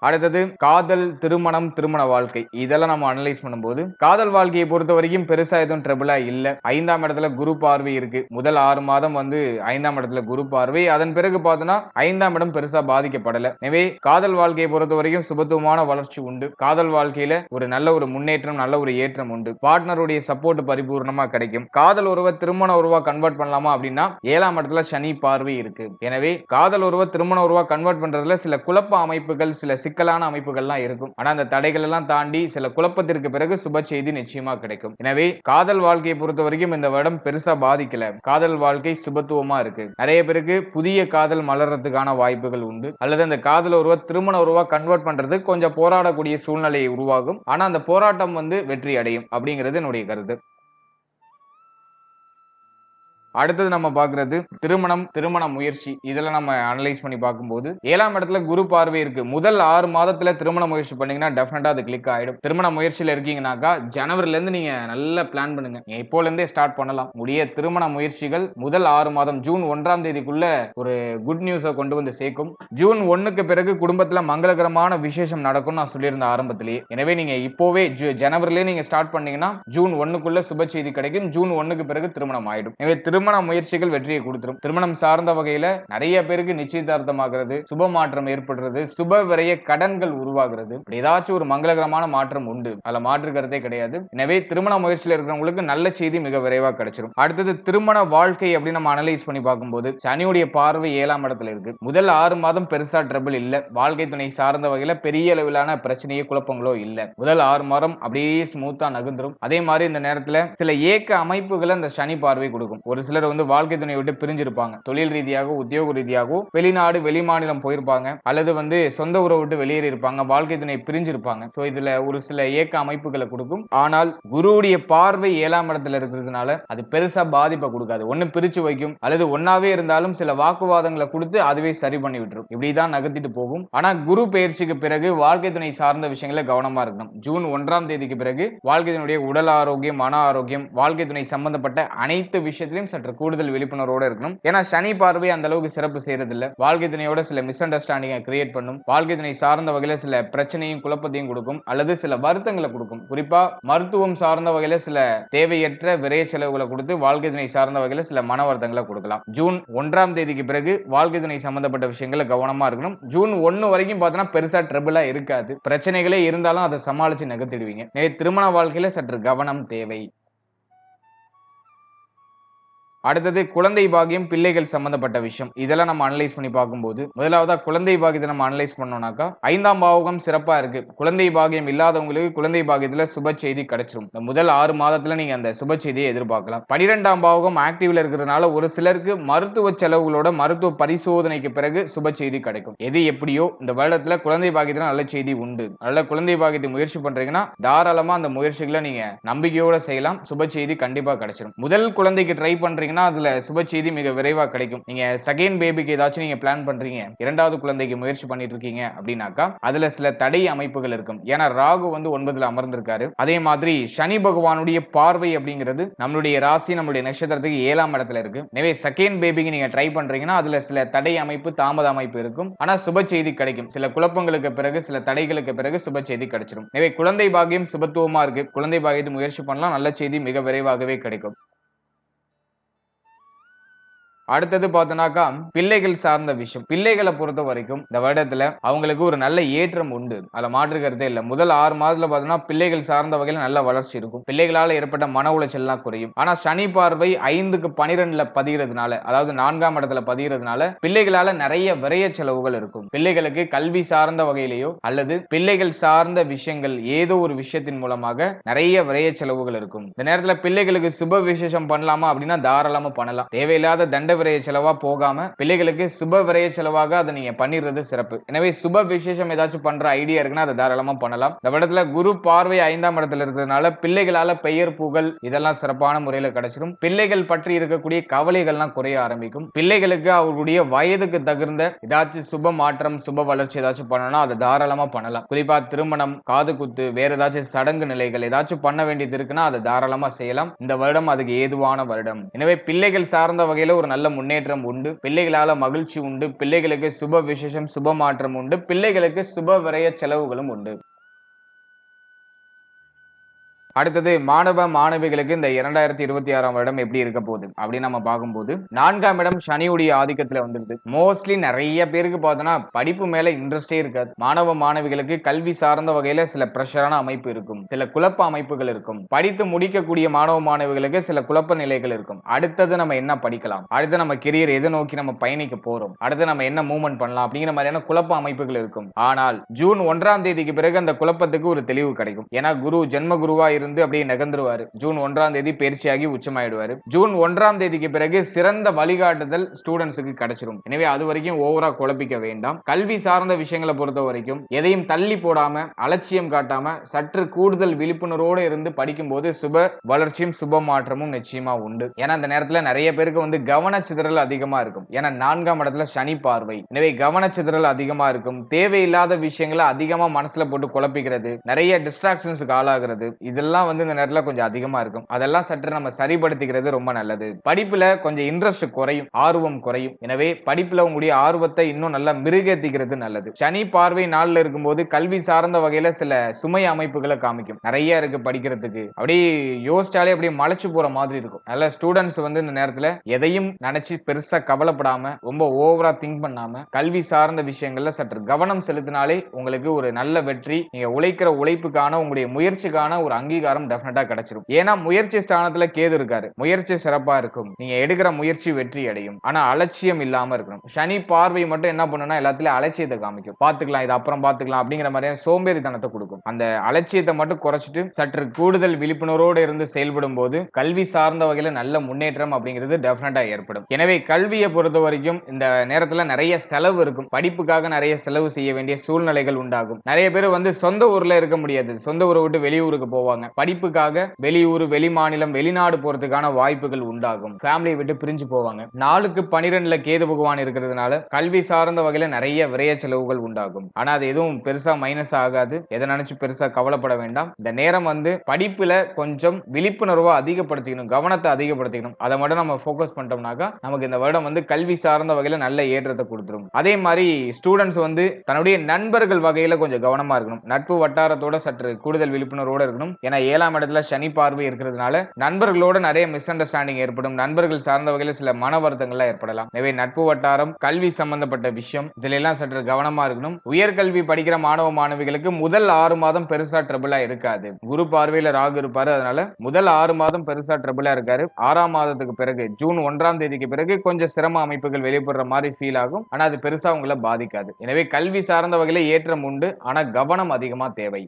Speaker 1: அடுத்தது காதல், திருமணம், திருமண வாழ்க்கை. இதெல்லாம் நம்ம அனலைஸ் பண்ணும்போது காதல் வாழ்க்கையை பொறுத்த வரைக்கும் பெருசா எதுவும் ட்ரபிளா இல்ல. 5ஆம் இடத்துல குரு பார்வை இருக்கு. முதல் 6 மாதம் வந்து 5ஆம் இடத்துல குரு பார்வை. அதன் பிறகு பார்த்தோம்னா 5ஆம் இடம் பெருசா பாதிக்கப்படல. எனவே காதல் வாழ்க்கையை பொறுத்த வரைக்கும் சுபத்துவமான வளர்ச்சி உண்டு. காதல் வாழ்க்கையில ஒரு நல்ல ஒரு முன்னேற்றம், நல்ல ஒரு ஏற்றம் உண்டு. பார்ட்னருடைய சப்போர்ட் பரிபூர்ணமா கிடைக்கும். காதல் உறவை திருமண உறவா கன்வெர்ட் பண்ணலாமா அப்படின்னா 7ஆம் இடத்துல சனி பார்வை இருக்கு. எனவே காதல் உறவை திருமண உறவா கன்வெர்ட் பண்றதுல சில குழப்ப அமைப்புகள், சில சிக்கலான அமைப்புகள்லாம் இருக்கும். ஆனா அந்த தடைகள் எல்லாம் தாண்டி சில குழப்பத்திற்கு பிறகு சுப செய்தி நிச்சயமா கிடைக்கும். எனவே காதல் வாழ்க்கையை பொறுத்த வரைக்கும் இந்த வருடம் பெருசா பாதிக்கல. காதல் வாழ்க்கை சுபத்துவமா இருக்கு. நிறைய பேருக்கு புதிய காதல் மலர்றதுக்கான வாய்ப்புகள் உண்டு. அல்லது அந்த காதல் உறவை திருமண உறவா கன்வெர்ட் பண்றது கொஞ்சம் போராடக்கூடிய சூழ்நிலை உருவாகும். ஆனா அந்த போராட்டம் வந்து வெற்றி அடையும் அப்படிங்கிறது என்னுடைய கருத்து. அடுத்தது நம்ம பாக்குறது திருமண முயற்சி. இதுல நம்ம அனலைஸ் பண்ணி பார்க்கும்போது 7ஆம் இடத்துல குரு பார்வை இருக்கு. முதல் 6 மாதத்துல திருமண முயற்சி பண்ணீங்கன்னா டெஃபினட்டா அது கிளிக் ஆயிடும். திருமண முயற்சியில இருக்கீங்கன்னாக்கா ஜனவரில இருந்து நீங்க நல்ல பிளான் பண்ணுங்க. இப்போல இருந்தே ஸ்டார்ட் பண்ணலாம். திருமண முயற்சிகள் முதல் 6 மாதம் ஜூன் 1ஆம் தேதிக்குள்ள ஒரு குட் நியூஸை கொண்டு வந்து சேர்க்கும். ஜூன் 1க்கு பிறகு குடும்பத்துல மங்களகரமான விசேஷம் நடக்கும் நான் சொல்லியிருந்த ஆரம்பத்திலேயே. எனவே நீங்க இப்போவே ஜனவரிலேயே நீங்க ஸ்டார்ட் பண்ணீங்கன்னா ஜூன் 1க்குள்ள சுப செய்தி கிடைக்கும். ஜூன் 1க்கு பிறகு திருமணம் ஆயிடும். எனவே திருமண முயற்சிகள் வெற்றியை கொடுத்துரும். திருமணம் சார்ந்த வகையில நிறைய பேருக்கு நிச்சயதார்த்தமாகிறது, சுப மாற்றம் ஏற்படுறது, சுப விரைய கடன்கள் உருவாகிறது. ஏதாச்சும் ஒரு மங்களகரமான மாற்றம் உண்டு. அதுல மாற்று கருத்தே கிடையாது. எனவே திருமண முயற்சியில் இருக்கிறவங்களுக்கு நல்ல செய்தி மிக விரைவா கிடைச்சிரும். அடுத்தது திருமண வாழ்க்கை அப்படின்னு நம்ம அனலைஸ் பண்ணி பார்க்கும்போது சனியுடைய பார்வை 7ஆம் இடத்துல இருக்கு. முதல் 6 மாதம் பெருசா ட்ரபிள் இல்ல. வாழ்க்கை துணை சார்ந்த வகையில பெரிய அளவிலான பிரச்சனையோ குழப்பங்களோ இல்ல. முதல் 6 மாதம் அப்படியே ஸ்மூத்தா நகர்ந்துரும். அதே மாதிரி இந்த நேரத்துல சில ஏக்க அமைப்புகளை அந்த சனி பார்வை கொடுக்கும். ஒரு சிலர் வாழ்க்கை துணை விட்டு பிரிஞ்சிருப்பாங்க. தொழில் ரீதியாக உத்தியோக ரீதியாகவோ வெளிநாடு வெளிமாநிலம் போயிருப்பாங்க, அல்லது சொந்த உறவு விட்டு வெளியேறி இருப்பாங்க, வாழ்க்கை துணை பிரிஞ்சிருப்பாங்க. சோ இதுல ஒரு சில ஏக்க அமைப்புகளை கொடுக்கும். ஆனால் குருவுடைய பார்வை 7ஆம் இடத்துல இருக்கிறதுனால அது பெருசா பாதிப்பை கொடுக்காது. ஒண்ணு பிரிச்சு வைக்கும், அல்லது ஒன்னாவே இருந்தாலும் சில வாக்குவாதங்களை கொடுத்து அதுவே சரி பண்ணி விட்டுரும். இப்படிதான் நகர்த்திட்டு போகும். ஆனா குரு பெயர்ச்சிக்கு பிறகு வாழ்க்கை துணை சார்ந்த விஷயங்களை கவனமா இருக்கணும். ஜூன் 1ஆம் தேதிக்கு பிறகு வாழ்க்கை துணையுடைய உடல் ஆரோக்கியம், மன ஆரோக்கியம், வாழ்க்கை துணை சம்பந்தப்பட்ட அனைத்து விஷயத்திலும் சற்று கூடுதல் விழிப்புணர்வோட இருக்கணும். ஏன்னா சனி பார்வை அந்த அளவுக்கு சிறப்பு செய்யறது இல்ல. வாழ்க்கை துணையோட சில மிஸ் அண்டர்ஸ்டாண்டிங்கை கிரியேட் பண்ணும். வாழ்க்கை துணை சார்ந்த வகையில சில பிரச்சனையும் குழப்பத்தையும் கொடுக்கும், அல்லது சில வருத்தங்களை கொடுக்கும். குறிப்பா மருத்துவம் சார்ந்த வகையில சில தேவையற்ற விரைய செலவுகளை கொடுத்து வாழ்க்கை துணை சார்ந்த வகையில சில மன வருத்தங்களை கொடுக்கலாம். ஜூன் 1ஆம் தேதிக்கு பிறகு வாழ்க்கை துணை சம்பந்தப்பட்ட விஷயங்களை கவனமா இருக்கணும். ஜூன் 1 வரைக்கும் பார்த்தீங்கன்னா பெருசா ட்ரபிளா இருக்காது. பிரச்சனைகளே இருந்தாலும் அதை சமாளிச்சு நகர்த்திடுவீங்க. திருமண வாழ்க்கையில சற்று கவனம் தேவை. அடுத்தது குழந்தை பாக்கியம், பிள்ளைகள் சம்பந்தப்பட்ட விஷயம். இதெல்லாம் நம்ம அனலைஸ் பண்ணி பார்க்கும்போது முதலாவதா குழந்தை பாக்கியத்தை நம்ம அனலைஸ் பண்ணோம்னாக்கா 5ஆம் பாவகம் சிறப்பா இருக்கு. குழந்தை பாக்கியம் இல்லாதவங்களுக்கு குழந்தை பாக்கியத்துல சுப செய்தி கிடைச்சிரும். முதல் 6 மாதத்துல நீங்க அந்த சுப செய்தியை எதிர்பார்க்கலாம். 12ஆம் பாவகம் ஆக்டிவ்ல இருக்கிறதுனால ஒரு சிலருக்கு மருத்துவ செலவுகளோட மருத்துவ பரிசோதனைக்கு பிறகு சுப செய்தி கிடைக்கும். எது எப்படியோ இந்த வருடத்துல குழந்தை பாக்கியத்துல நல்ல செய்தி உண்டு. நல்ல குழந்தை பாக்கியத்தை முயற்சி பண்றீங்கன்னா தாராளமா அந்த முயற்சிகளை நீங்க நம்பிக்கையோட செய்யலாம். சுப செய்தி கண்டிப்பா கிடைச்சிரும். முதல் குழந்தைக்கு ட்ரை பண்றீங்க, அதுல சுப செய்தி மிக விரைவா கிடைக்கும். நீங்க செகண்ட் பேபிக்கு ஏதாச்சும் நீங்க பிளான் பண்றீங்க, 2வது குழந்தைக்கு முயற்சி பண்ணிட்டு இருக்கீங்க அப்படின்னாக்கா அதுல சில தடை அமைப்புகள் இருக்கும். ஏன்னா ராகு 9ல அமர்ந்திருக்காரு. அதே மாதிரி சனி பகவானுடைய பார்வை அப்படிங்கிறது நம்மளுடைய ராசி, நம்மளுடைய நட்சத்திரத்துக்கு 7ஆம் இடத்துல இருக்கு. எனவே செகண்ட் பேபிக்கு நீங்க ட்ரை பண்றீங்கன்னா அதுல சில தடை அமைப்பு, தாமத அமைப்பு இருக்கும். ஆனா சுப செய்தி கிடைக்கும். சில குழப்பங்களுக்கு பிறகு, சில தடைகளுக்கு பிறகு சுப செய்தி கிடைச்சிடும். எனவே குழந்தை பாக்கியம் சுபத்துவமா இருக்கு. குழந்தை பாக்கியத்தை முயற்சி பண்ணலாம். நல்ல செய்தி மிக விரைவாகவே கிடைக்கும். அடுத்தது பார்த்தோம்னாக்கா பிள்ளைகள் சார்ந்த விஷயம். பிள்ளைகளை பொறுத்த வரைக்கும் இந்த வருடத்துல அவங்களுக்கு ஒரு நல்ல ஏற்றம் உண்டு. அதுல மாற்று கருத்தே இல்ல. முதல் 6 மாதத்துல பார்த்தோம்னா பிள்ளைகள் சார்ந்த வகையில நல்ல வளர்ச்சி இருக்கும். பிள்ளைகளால ஏற்பட்ட மன உளைச்சல் எல்லாம் குறையும். ஆனா சனி பார்வை 5க்கு 12ல பதிகிறதுனால, அதாவது 4ஆம் இடத்துல பதிகிறதுனால பிள்ளைகளால நிறைய விரைய செலவுகள் இருக்கும். பிள்ளைகளுக்கு கல்வி சார்ந்த வகையிலேயோ அல்லது பிள்ளைகள் சார்ந்த விஷயங்கள் ஏதோ ஒரு விஷயத்தின் மூலமாக நிறைய விரைய செலவுகள் இருக்கும். இந்த நேரத்துல பிள்ளைகளுக்கு சுப விசேஷம் பண்ணலாமா அப்படின்னா தாராளமா பண்ணலாம். தேவையில்லாத தண்ட விரைய செலவா போகாம பிள்ளைகளுக்கு சுப விரைய செலவாக அதை நீங்க பண்ணிடுறது சிறப்பு. எனவே சுப விசேஷம் ஏதாச்சும் பண்ற ஐடியா இருக்குன்னா அதை தாராளமா பண்ணலாம். இந்த இடத்துல குரு பார்வை 5ஆம் இடத்துல இருக்கிறதுனால பிள்ளைகளால பெயர் புகழ் இதெல்லாம் சிறப்பான முறையில கிடைச்சிடும். பிள்ளைகள் பற்றி இருக்கக்கூடிய கவலைகள்லாம் குறைய ஆரம்பிக்கும். பிள்ளைகளுக்கு அவர்களுடைய வயதுக்கு தகுந்த ஏதாச்சும் சுப மாற்றம், சுப வளர்ச்சி ஏதாச்சும் பண்ணணும்னா அதை தாராளமா பண்ணலாம். குறிப்பா திருமணம், காது குத்து, வேற ஏதாச்சும் சடங்கு நிலைகள் ஏதாச்சும் பண்ண வேண்டியது இருக்குன்னா அதை தாராளமா செய்யலாம். இந்த வருடம் அதுக்கு ஏதுவான வருடம். எனவே பிள்ளைகள் சார்ந்த வகையில ஒரு நல்ல முன்னேற்றம் உண்டு. பிள்ளைகளால மகிழ்ச்சி உண்டு. பிள்ளைகளுக்கு சுப விசேஷம், சுப மாற்றம் உண்டு. பிள்ளைகளுக்கு சுப விரய செலவுகளும் உண்டு. அடுத்தது மாணவ மாணவிகளுக்கு இந்த 2026ஆம் வருடம் எப்படி இருக்க போகுது அப்படின்னு நம்ம பார்க்கும்போது 4ஆம் இடம் சனியுடைய ஆதிக்கத்துல வந்துருது. மோஸ்ட்லி நிறைய பேருக்கு பார்த்தோம்னா படிப்பு மேல இன்ட்ரெஸ்டே இருக்காது. மாணவ மாணவிகளுக்கு கல்வி சார்ந்த வகையில சில பிரஷரான அமைப்பு இருக்கும், சில குழப்ப அமைப்புகள் இருக்கும். படித்து முடிக்கக்கூடிய மாணவ மாணவிகளுக்கு சில குழப்ப நிலைகள் இருக்கும். அடுத்தது நம்ம என்ன படிக்கலாம், அடுத்து நம்ம கெரியர் எதை நோக்கி நம்ம பயணிக்க போறோம், அடுத்து நம்ம என்ன மூவ்மெண்ட் பண்ணலாம் அப்படிங்கிற மாதிரியான குழப்ப அமைப்புகள் இருக்கும். ஆனால் ஜூன் 1ஆம் தேதிக்கு பிறகு அந்த குழப்பத்துக்கு ஒரு தெளிவு கிடைக்கும். ஏன்னா குரு ஜென்ம குருவா இருந்து அப்படியே நகர்ந்துருவாரு. ஜூன் 1ஆம் தேதி பயிற்சியாகி உச்சமாயிடுவாரு. ஜூன் 1ஆம் தேதிக்கு பிறகு சிறந்த வழிகாட்டுதல் ஸ்டூடெண்ட்ஸுக்கு கிடைச்சிரும். எனவே அது வரைக்கும் ஓவரா குழப்பிக்க வேண்டாம். கல்வி சார்ந்த விஷயங்களை பொறுத்த வரைக்கும் எதையும் தள்ளி போடாம, அலட்சியம் காட்டாம, சற்று கூடுதல் விழிப்புணர்வோடு இருந்து படிக்கும்போது சுப வளர்ச்சியும் சுப மாற்றமும் நிச்சயமா உண்டு. ஏன்னா அந்த நேரத்துல நிறைய பேருக்கு வந்து கவனச்சிதறல் அதிகமா இருக்கும். ஏன்னா 4ஆம் இடத்துல சனி பார்வை. எனவே கவனச்சிதறல் அதிகமா இருக்கும். தேவையில்லாத விஷயங்களை அதிகமா மனசுல போட்டு குழப்பிக்கிறது, நிறைய டிஸ்ட்ராக்ஷன்ஸ்க்கு ஆளாகிறது, இதெல்லாம் வந்து இந்த நேரத்துல கொஞ்சம் அதிகமா இருக்கும். அதெல்லாம் சற்று நம்ம சரிப்படுத்திக்கிறது ரொம்ப நல்லது. படிப்புல கொஞ்சம் இன்ட்ரெஸ்ட் குறையும், ஆர்வம் குறையும். எனவே படிப்புல உங்களுடைய ஆர்வத்தை இன்னும் நல்லா மிருகேத்திக்கிறது நல்லது. சனி பார்வை நாள்ல இருக்கும்போது கல்வி சார்ந்த வகையில சில சுமை அமைப்புகளை காமிக்கும். நிறைய இருக்கு படிக்கிறதுக்கு, அப்படியே யோசிச்சாலே அப்படியே மலைச்சு போற மாதிரி இருக்கும். அதனால ஸ்டூடெண்ட்ஸ் வந்து இந்த நேரத்துல எதையும் நினைச்சு பெருசா கவலைப்படாம, ரொம்ப ஓவரா திங்க் பண்ணாம, கல்வி சார்ந்த விஷயங்கள்ல சற்று கவனம் செலுத்தினாலே உங்களுக்கு ஒரு நல்ல வெற்றி, நீங்க உழைக்கிற உழைப்புக்கான உங்களுடைய முயற்சிக்கான ஒரு அங்கீகாரம் டெஃபினட்டா கிடைச்சிரும். ஏன்னா முயற்சி ஸ்தானத்துல கேது இருக்காரு. முயற்சி சிறப்பா இருக்கும். நீங்க எடுக்கிற முயற்சி வெற்றி அடையும். ஆனா அலட்சியம் இல்லாம இருக்கணும். சனி பார்வை மட்டும் என்ன பண்ணுனா எல்லாத்துலயும் அலட்சியத்தை காமிக்கும். பாத்துக்கலாம், இது அப்புறம் பாத்துக்கலாம் அப்படிங்கிற மாதிரியான சோம்பேறித்தனத்தை கொடுக்கும். அந்த அலட்சியத்தை மட்டும் குறைச்சிட்டு சற்று கூடுதல் விழிப்புணர்வோடு இருந்து செயல்படும் போது கல்வி சார்ந்த வகையில நல்ல முன்னேற்றம் அப்படிங்கிறது டெஃபினட்டா ஏற்படும். எனவே கல்வியை பொறுத்த வரைக்கும் இந்த நேரத்துல நிறைய செலவு இருக்கும். படிப்புக்காக நிறைய செலவு செய்ய வேண்டிய சூழ்நிலைகள் உண்டாகும். நிறைய பேர் வந்து சொந்த ஊர்ல இருக்க முடியாது. சொந்த ஊரை விட்டு வெளியூருக்கு போவாங்க. படிப்புக்காக வெளியூர், வெளி மாநிலம், வெளிநாடு போறதுக்கான வாய்ப்புகள் உண்டாகும். ஃபேமிலியை விட்டு பிரிஞ்சு போவாங்க. 4க்கு 12ல கேது பகவான் இருக்கிறதுனால கல்வி சார்ந்த வகையில நிறைய விரைய செலவுகள் உண்டாகும். ஆனா அது எதுவும் பெருசா மைனஸ் ஆகாது. எதை நினைச்சு பெருசா கவலைப்பட வேண்டாம். இந்த நேரம் வந்து படிப்புல கொஞ்சம் விழிப்புணர்வை அதிகப்படுத்திக்கணும், கவனத்தை அதிகப்படுத்திக்கணும். அதை மட்டும் நம்ம ஃபோக்கஸ் பண்ணிட்டோம்னாக்கா நமக்கு இந்த வருடம் வந்து கல்வி சார்ந்த வகையில நல்ல ஏற்றத்தை கொடுத்துரும். அதே மாதிரி ஸ்டூடெண்ட்ஸ் வந்து தன்னுடைய நண்பர்கள் வகையில கொஞ்சம் கவனமா இருக்கணும். நட்பு வட்டாரத்தோட சற்று கூடுதல் விழிப்புணர்வோட இருக்கணும். ஏன்னா 7ஆம் இடத்துல சனி பார்வை இருக்கிறதுனால நண்பர்களோட நிறைய மிஸ் அண்டர்ஸ்டாண்டிங் ஏற்படும். நண்பர்கள் சார்ந்த வகையில சில மன வருத்தங்கள்லாம் ஏற்படலாம். எனவே நட்பு வட்டாரம், கல்வி சம்பந்தப்பட்ட விஷயம், இதுல எல்லாம் சற்று கவனமா இருக்கணும். உயர்கல்வி படிக்கிற மாணவ மாணவிகளுக்கு முதல் 6 மாதம் பெருசா ட்ரபிளா இருக்காது. குரு பார்வையில ராகு இருப்பாரு. அதனால முதல் 6 மாதம் பெருசா ட்ரபிளா இருக்காரு. 6ஆம் மாதத்துக்கு பிறகு ஜூன் 1ஆம் தேதிக்கு பிறகு கொஞ்சம் சிரம அமைப்புகள் வெளிப்படுற மாதிரி ஃபீல் ஆகும். ஆனா அது பெருசா உங்களை பாதிக்காது. எனவே கல்வி சார்ந்த வகையில ஏற்றம் உண்டு. ஆனா கவனம் அதிகமா தேவை.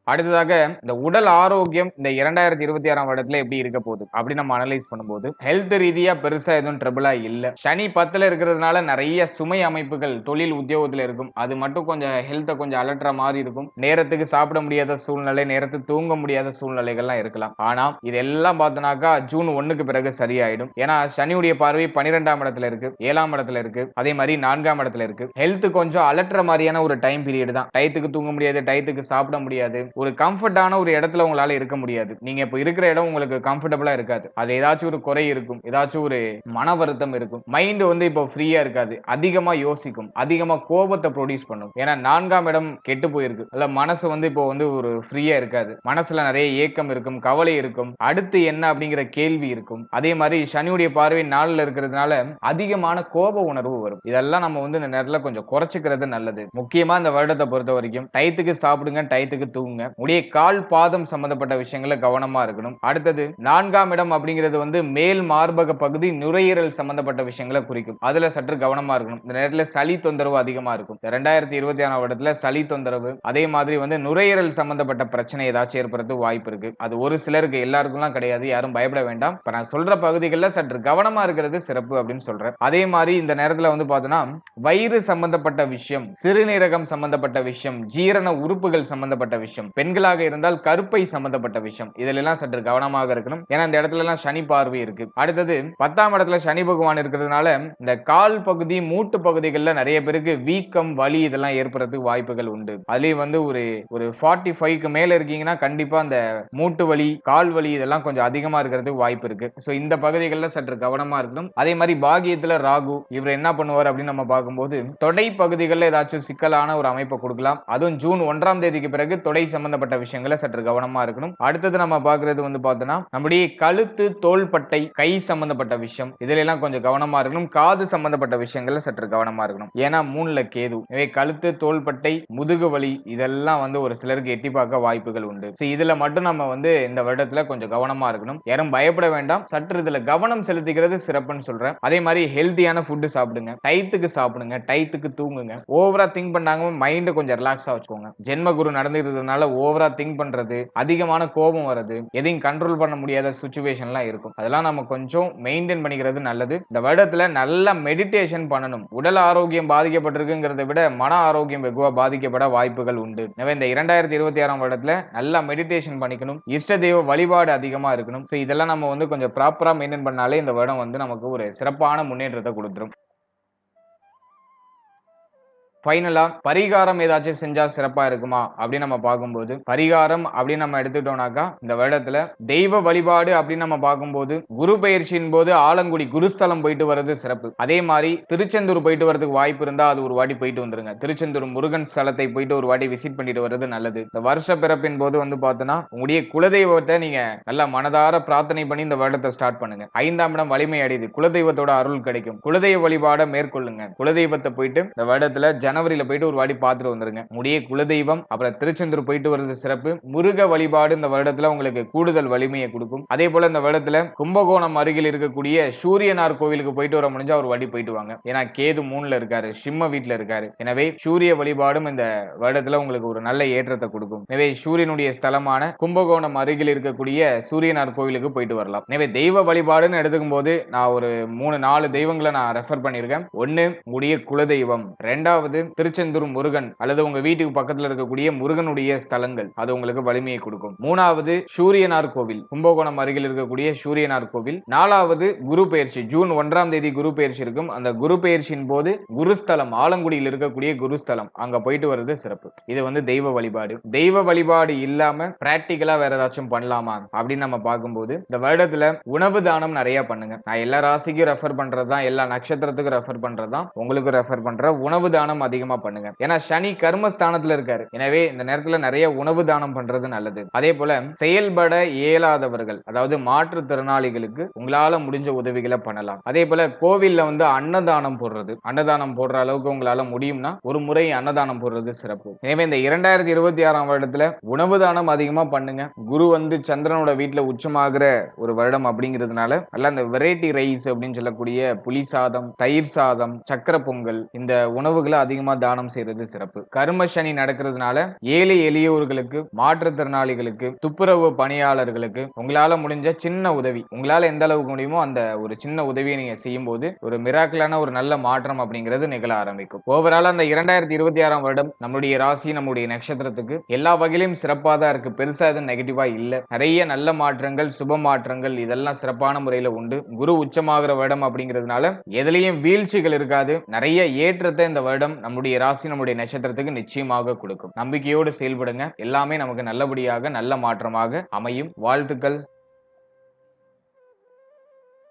Speaker 1: அடுத்ததாக இந்த உடல் ஆரோக்கியம் இந்த 2026ஆம் வருடத்துல எப்படி இருக்க போகுது அப்படி நம்ம அனலைஸ் பண்ணும்போது ஹெல்த் ரீதியா பெருசா எதுவும் ட்ரபிளா இல்ல. சனி 10ல இருக்கிறதுனால நிறைய சுமை அமைப்புகள் தொழில் உத்தியோகத்துல இருக்கும். அது மட்டும் கொஞ்சம் ஹெல்த்தை கொஞ்சம் அலட்டுற மாதிரி இருக்கும். நேரத்துக்கு சாப்பிட முடியாத சூழ்நிலை, நேரத்துக்கு தூங்க முடியாத சூழ்நிலைகள்லாம் இருக்கலாம். ஆனா இதெல்லாம் பார்த்தோம்னாக்கா ஜூன் 1க்கு பிறகு சரியாயிடும். ஏன்னா சனியுடைய பார்வை 12ஆம் இடத்துல இருக்கு, 7ஆம் இடத்துல இருக்கு, அதே மாதிரி 4ஆம் இடத்துல இருக்கு. ஹெல்த் கொஞ்சம் அலட்டுற மாதிரியான ஒரு டைம் பீரியட் தான். டயத்துக்கு தூங்க முடியாது, டயத்துக்கு சாப்பிட முடியாது, ஒரு கம்ஃபர்டான ஒரு இடத்துல உங்களால இருக்க முடியாது. நீங்க இப்ப இருக்கிற இடம் உங்களுக்கு கம்ஃபர்டபிளா இருக்காது. அது ஏதாச்சும் ஒரு குறை இருக்கும், ஏதாச்சும் ஒரு மன வருத்தம் இருக்கும். மைண்ட் வந்து இப்போ ஃப்ரீயா இருக்காது. அதிகமா யோசிக்கும், அதிகமா கோபத்தை ப்ரொடியூஸ் பண்ணும். ஏன்னா 4ஆம் இடம் கெட்டு போயிருக்கு. அல்ல மனசு வந்து இப்போ வந்து ஒரு ஃப்ரீயா இருக்காது. மனசுல நிறைய ஏக்கம் இருக்கும், கவலை இருக்கும், அடுத்து என்ன அப்படிங்கிற கேள்வி இருக்கும். அதே மாதிரி சனியுடைய பார்வை 4ல இருக்கிறதுனால அதிகமான கோப உணர்வு வரும். இதெல்லாம் நம்ம வந்து இந்த நேரத்துல கொஞ்சம் குறைச்சிக்கிறது நல்லது. முக்கியமா இந்த வருடத்தை பொறுத்த வரைக்கும் டயத்துக்கு சாப்பிடுங்க, டயத்துக்கு தூங்குங்க. உடைய கால் பாதம் சம்பந்தப்பட்ட விஷயங்கள கவனமா இருக்கணும். அடுத்தது 4ஆம் இடம் அப்படிங்கிறது வந்து மேல் மார்பக பகுதி நுரையீரல் சம்பந்தப்பட்ட விஷயங்களை குறிக்கும். அதுல சற்று கவனமா இருக்கணும். இந்த நேரத்துல சளி தொந்தரவு அதிகமா இருக்கும். 2026ஆம் வருடத்துல சளி தொந்தரவு, அதே மாதிரி வந்து நுரையீரல் சம்பந்தப்பட்ட பிரச்சனை ஏதாச்சும் ஏற்படுறது வாய்ப்பு இருக்கு. அது ஒரு சிலருக்கு, எல்லாருக்கும் கிடையாது. யாரும் பயப்பட வேண்டாம். இப்ப நான் சொல்ற பகுதிகளில் சற்று கவனமா இருக்கிறது சிறப்பு அப்படின்னு சொல்றேன். அதே மாதிரி இந்த நேரத்துல வந்து பார்த்தோம்னா வயிறு சம்பந்தப்பட்ட விஷயம், சிறுநீரகம் சம்பந்தப்பட்ட விஷயம், ஜீரண உறுப்புகள் சம்பந்தப்பட்ட விஷயம், பெண்களாக இருந்தால் கருப்பை சம்பந்தப்பட்ட விஷயம், இதுல எல்லாம் சற்று கவனமாக இருக்கணும். ஏன்னா இந்த இடத்துல எல்லாம் சனி பார்வை இருக்கு. அடுத்தது 10ஆம் இடத்துல சனி பகவான் இருக்கிறதுனால இந்த கால் பகுதி, மூட்டு பகுதிகளில் நிறைய பேருக்கு வீக்கம், வலி இதெல்லாம் ஏற்படுறதுக்கு வாய்ப்புகள் உண்டு. அதுலயும் வந்து ஒரு 45க்கு மேல இருக்கீங்கன்னா கண்டிப்பா அந்த மூட்டு வலி, கால் வலி இதெல்லாம் கொஞ்சம் அதிகமா இருக்கிறதுக்கு வாய்ப்பு இருக்கு. சோ இந்த பகுதிகளில் சற்று கவனமா இருக்கணும். அதே மாதிரி பாகியத்துல ராகு இவர் என்ன பண்ணுவார் அப்படின்னு நம்ம பார்க்கும்போது தொடை பகுதிகளில் ஏதாச்சும் சிக்கலான ஒரு அமைப்பை கொடுக்கலாம். அதுவும் ஜூன் 1ஆம் தேதிக்கு பிறகு தொடை சம்பந்தப்பட்ட விஷயங்களை சற்று கவனமா இருக்கணும். அடுத்தது நம்ம பார்க்கிறது வந்து பார்த்தோம்னா நம்முடைய கழுத்து, தோள்பட்டை, கை சம்பந்தப்பட்ட விஷயம், இதுல எல்லாம் கொஞ்சம் கவனமா இருக்கணும். காது சம்பந்தப்பட்ட விஷயங்கள்ல சற்று கவனமா இருக்கணும். ஏன்னா 3ல கேது. எனவே கழுத்து, தோள்பட்டை, முதுகு வலி இதெல்லாம் வந்து ஒரு சிலருக்கு எட்டி பார்க்க வாய்ப்புகள் உண்டு. இதுல மட்டும் நம்ம வந்து இந்த வருடத்துல கொஞ்சம் கவனமா இருக்கணும். யாரும் பயப்பட வேண்டாம். சற்று இதுல கவனம் செலுத்திக்கிறது சிறப்புன்னு சொல்றேன். அதே மாதிரி ஹெல்தியான ஃபுட் சாப்பிடுங்க, டயத்துக்கு சாப்பிடுங்க, டயத்துக்கு தூங்குங்க. ஓவரா திங்க் பண்ணாங்க மைண்ட் கொஞ்சம் ரிலாக்ஸா வச்சுக்கோங்க. ஜென்ம குரு நடந்துக்கிறதுனால ஓவரா திங்க் பண்றது, அதிகமான கோபம் வருது, எதையும் கண்ட்ரோல் பண்ண முடியாத சிச்சுவேஷன்லாம் இருக்கும். அதெல்லாம் நம்ம கொஞ்சம் மெயின்டைன் பண்ணிக்கிறது நல்லது. இந்த வருடத்துல நல்ல மெடிடேஷன் பண்ணணும். உடல் ஆரோக்கியம் பாதிக்கப்பட்டிருக்குங்கிறத விட மன ஆரோக்கியம் வெகுவா பாதிக்கப்பட வாய்ப்புகள் உண்டு. எனவே இந்த 2026ஆம் வருடத்துல நல்லா மெடிடேஷன் பண்ணிக்கணும். இஷ்ட தெய்வ வழிபாடு அதிகமா இருக்கணும். இதெல்லாம் நம்ம வந்து கொஞ்சம் ப்ராப்பரா மெயின்டைன் பண்ணாலே இந்த வருடம் வந்து நமக்கு ஒரு சிறப்பான முன்னேற்றத்தை கொடுத்துரும். ஃபைனலா பரிகாரம் ஏதாச்சும் செஞ்சா சிறப்பா இருக்குமா அப்படின்னு நம்ம பார்க்கும்போது, பரிகாரம் அப்படின்னு நம்ம எடுத்துட்டோம்னாக்கா இந்த வருடத்துல தெய்வ வழிபாடு அப்படின்னு நம்ம பார்க்கும்போது, குரு பெயர்ச்சியின் போது ஆலங்குடி குருஸ்தலம் போயிட்டு வர்றது சிறப்பு. அதே மாதிரி திருச்செந்தூர் போயிட்டு வரதுக்கு வாய்ப்பு இருந்தா அது ஒரு வாட்டி போயிட்டு வந்துருங்க. திருச்செந்தூர் முருகன் ஸ்தலத்தை போயிட்டு ஒரு வாட்டி விசிட் பண்ணிட்டு வர்றது நல்லது. இந்த வருஷ பிறப்பின் போது வந்து பார்த்தோன்னா உங்களுடைய குலதெய்வத்தை நீங்க நல்லா மனதார பிரார்த்தனை பண்ணி இந்த வருடத்தை ஸ்டார்ட் பண்ணுங்க. 5ஆம் இடம் வலிமை அடையுது. குலதெய்வத்தோட அருள் கிடைக்கும். குலதெய்வ வழிபாட மேற்கொள்ளுங்க. குலதெய்வத்தை போயிட்டு இந்த வருடத்துல ஜனவரியில போயிட்டு ஒரு வாட்டி பார்த்துட்டு வந்துருங்க. முடிய குலதெய்வம் அப்புறம் திருச்செந்தூர் போயிட்டு வருது சிறப்பு. முருக வழிபாடு இந்த வருடத்துல உங்களுக்கு கூடுதல் வலிமையை கொடுக்கும். அதே போல இந்த வருடத்துல கும்பகோணம் அருகில் இருக்கக்கூடிய சூரியனார் கோவிலுக்கு போயிட்டு வர முடிஞ்சா ஒரு வாட்டி போயிட்டு வாங்க. ஏன்னா கேது 3ல இருக்காரு, சிம்ம வீட்டுல இருக்காரு. எனவே சூரிய வழிபாடும் இந்த வருடத்துல உங்களுக்கு ஒரு நல்ல ஏற்றத்தை கொடுக்கும். எனவே சூரியனுடைய ஸ்தலமான கும்பகோணம் அருகில் இருக்கக்கூடிய சூரியனார் கோவிலுக்கு போயிட்டு வரலாம். எனவே தெய்வ வழிபாடுன்னு எடுத்துக்கும் போது நான் ஒரு 3-4 தெய்வங்களை நான் ரெஃபர் பண்ணியிருக்கேன். ஒன்னு உடைய குலதெய்வம், ரெண்டாவது திருச்செந்தூர் முருகன் அல்லது உங்க வீட்டுக்கு பக்கத்துல இருக்கக்கூடிய முருகனுடைய ஸ்தலங்கள், அது உங்களுக்கு வலிமையை கொடுக்கும். மூணாவது சூரியனார் கோவில், கும்பகோணம் அருகில் இருக்கக்கூடிய சூரியனார் கோவில். நாலாவது குரு பெயர்ச்சி, ஜூன் 1ஆம் தேதி குரு பெயர்ச்சி இருக்கும். அந்த குரு பெயர்ச்சியின் போது குருஸ்தலம், ஆலங்குடியில் இருக்கக்கூடிய குருஸ்தலம், அங்க போயிட்டு வருது சிறப்பு. இது வந்து தெய்வ வழிபாடு. தெய்வ வழிபாடு இல்லாம பிராக்டிகலா வேற ஏதாச்சும் பண்ணலாமா அப்படின்னு நம்ம பார்க்கும்போது, இந்த வருடத்துல உணவு தானம் நிறைய பண்ணுங்க. நான் எல்லா ராசிக்கும் ரெஃபர் பண்றதுதான், எல்லா நட்சத்திரத்துக்கும் ரெஃபர் பண்றதுதான், உங்களுக்கு ரெஃபர் பண்ற உணவு தானம் அதிகமா பண்ணுங்க. ஏன்னா சனி கர்மஸ்தானத்துல இருக்காரு. எனவே இந்த நேரத்துல நிறைய உணவு தானம் பண்றது நல்லது. அதே போல செயல்பட இயலாதவர்கள், அதாவது மாற்றுத்திறனாளிகளுக்கு உங்களால முடிஞ்ச உதவிகளை பண்ணலாம். அதே போல கோவில்ல வந்து அன்னதானம் போடுறது, அன்னதானம் போடுற அளவுக்கு உங்களால முடியும்னா ஒரு முறை அன்னதானம் போடுறது சிறப்பு. எனவே இந்த 2026ஆம் வருடத்துல உணவு தானம் அதிகமா பண்ணுங்க. குரு வந்து சந்திரனோட வீட்டுல உச்சமாகிற ஒரு வருடம் அப்படிங்கிறதுனால அல்ல அந்த வெரைட்டி ரைஸ் அப்படின்னு சொல்லக்கூடிய புளி சாதம், தயிர் சாதம், சக்கரை பொங்கல், இந்த உணவுகளை அதிகமா தானம் செய்யறது சிறப்பு. கர்ம சனி நடக்கிறதுனால ஏழை எளியோர்களுக்கு, மாற்றுத்திறனாளிகளுக்கு, துப்புரவு பணியாளர்களுக்கு உங்களால முடிஞ்ச சின்ன உதவி, உங்களால எந்த அளவுக்கு முடியுமோ அந்த ஒரு சின்ன உதவியை நீங்க செய்யும் போது ஒரு மிராக்கிளான ஒரு நல்ல மாற்றம் அப்படிங்கிறது நிகழ ஆரம்பிக்கும். ஓவரால் அந்த 2026ஆம் வருடம் நம்முடைய ராசி, நம்முடைய நட்சத்திரத்துக்கு எல்லா வகையிலும் சிறப்பா தான் இருக்கு. பெருசா எதுவும் நெகட்டிவா இல்ல. நிறைய நல்ல மாற்றங்கள், சுப மாற்றங்கள் இதெல்லாம் சிறப்பான முறையில உண்டு. குரு உச்சமாகிற வருடம் அப்படிங்கிறதுனால எதுலயும் வீழ்ச்சிகள் இருக்காது. நிறைய ஏற்றத்தை இந்த வருடம் நம்முடைய ராசி, நம்முடைய நட்சத்திரத்துக்கு நிச்சயமாக கொடுக்கும். நம்பிக்கையோடு செயல்படுங்க. எல்லாமே நமக்கு நல்லபடியாக நல்ல மாற்றமாக அமையும். வாழ்த்துக்கள்.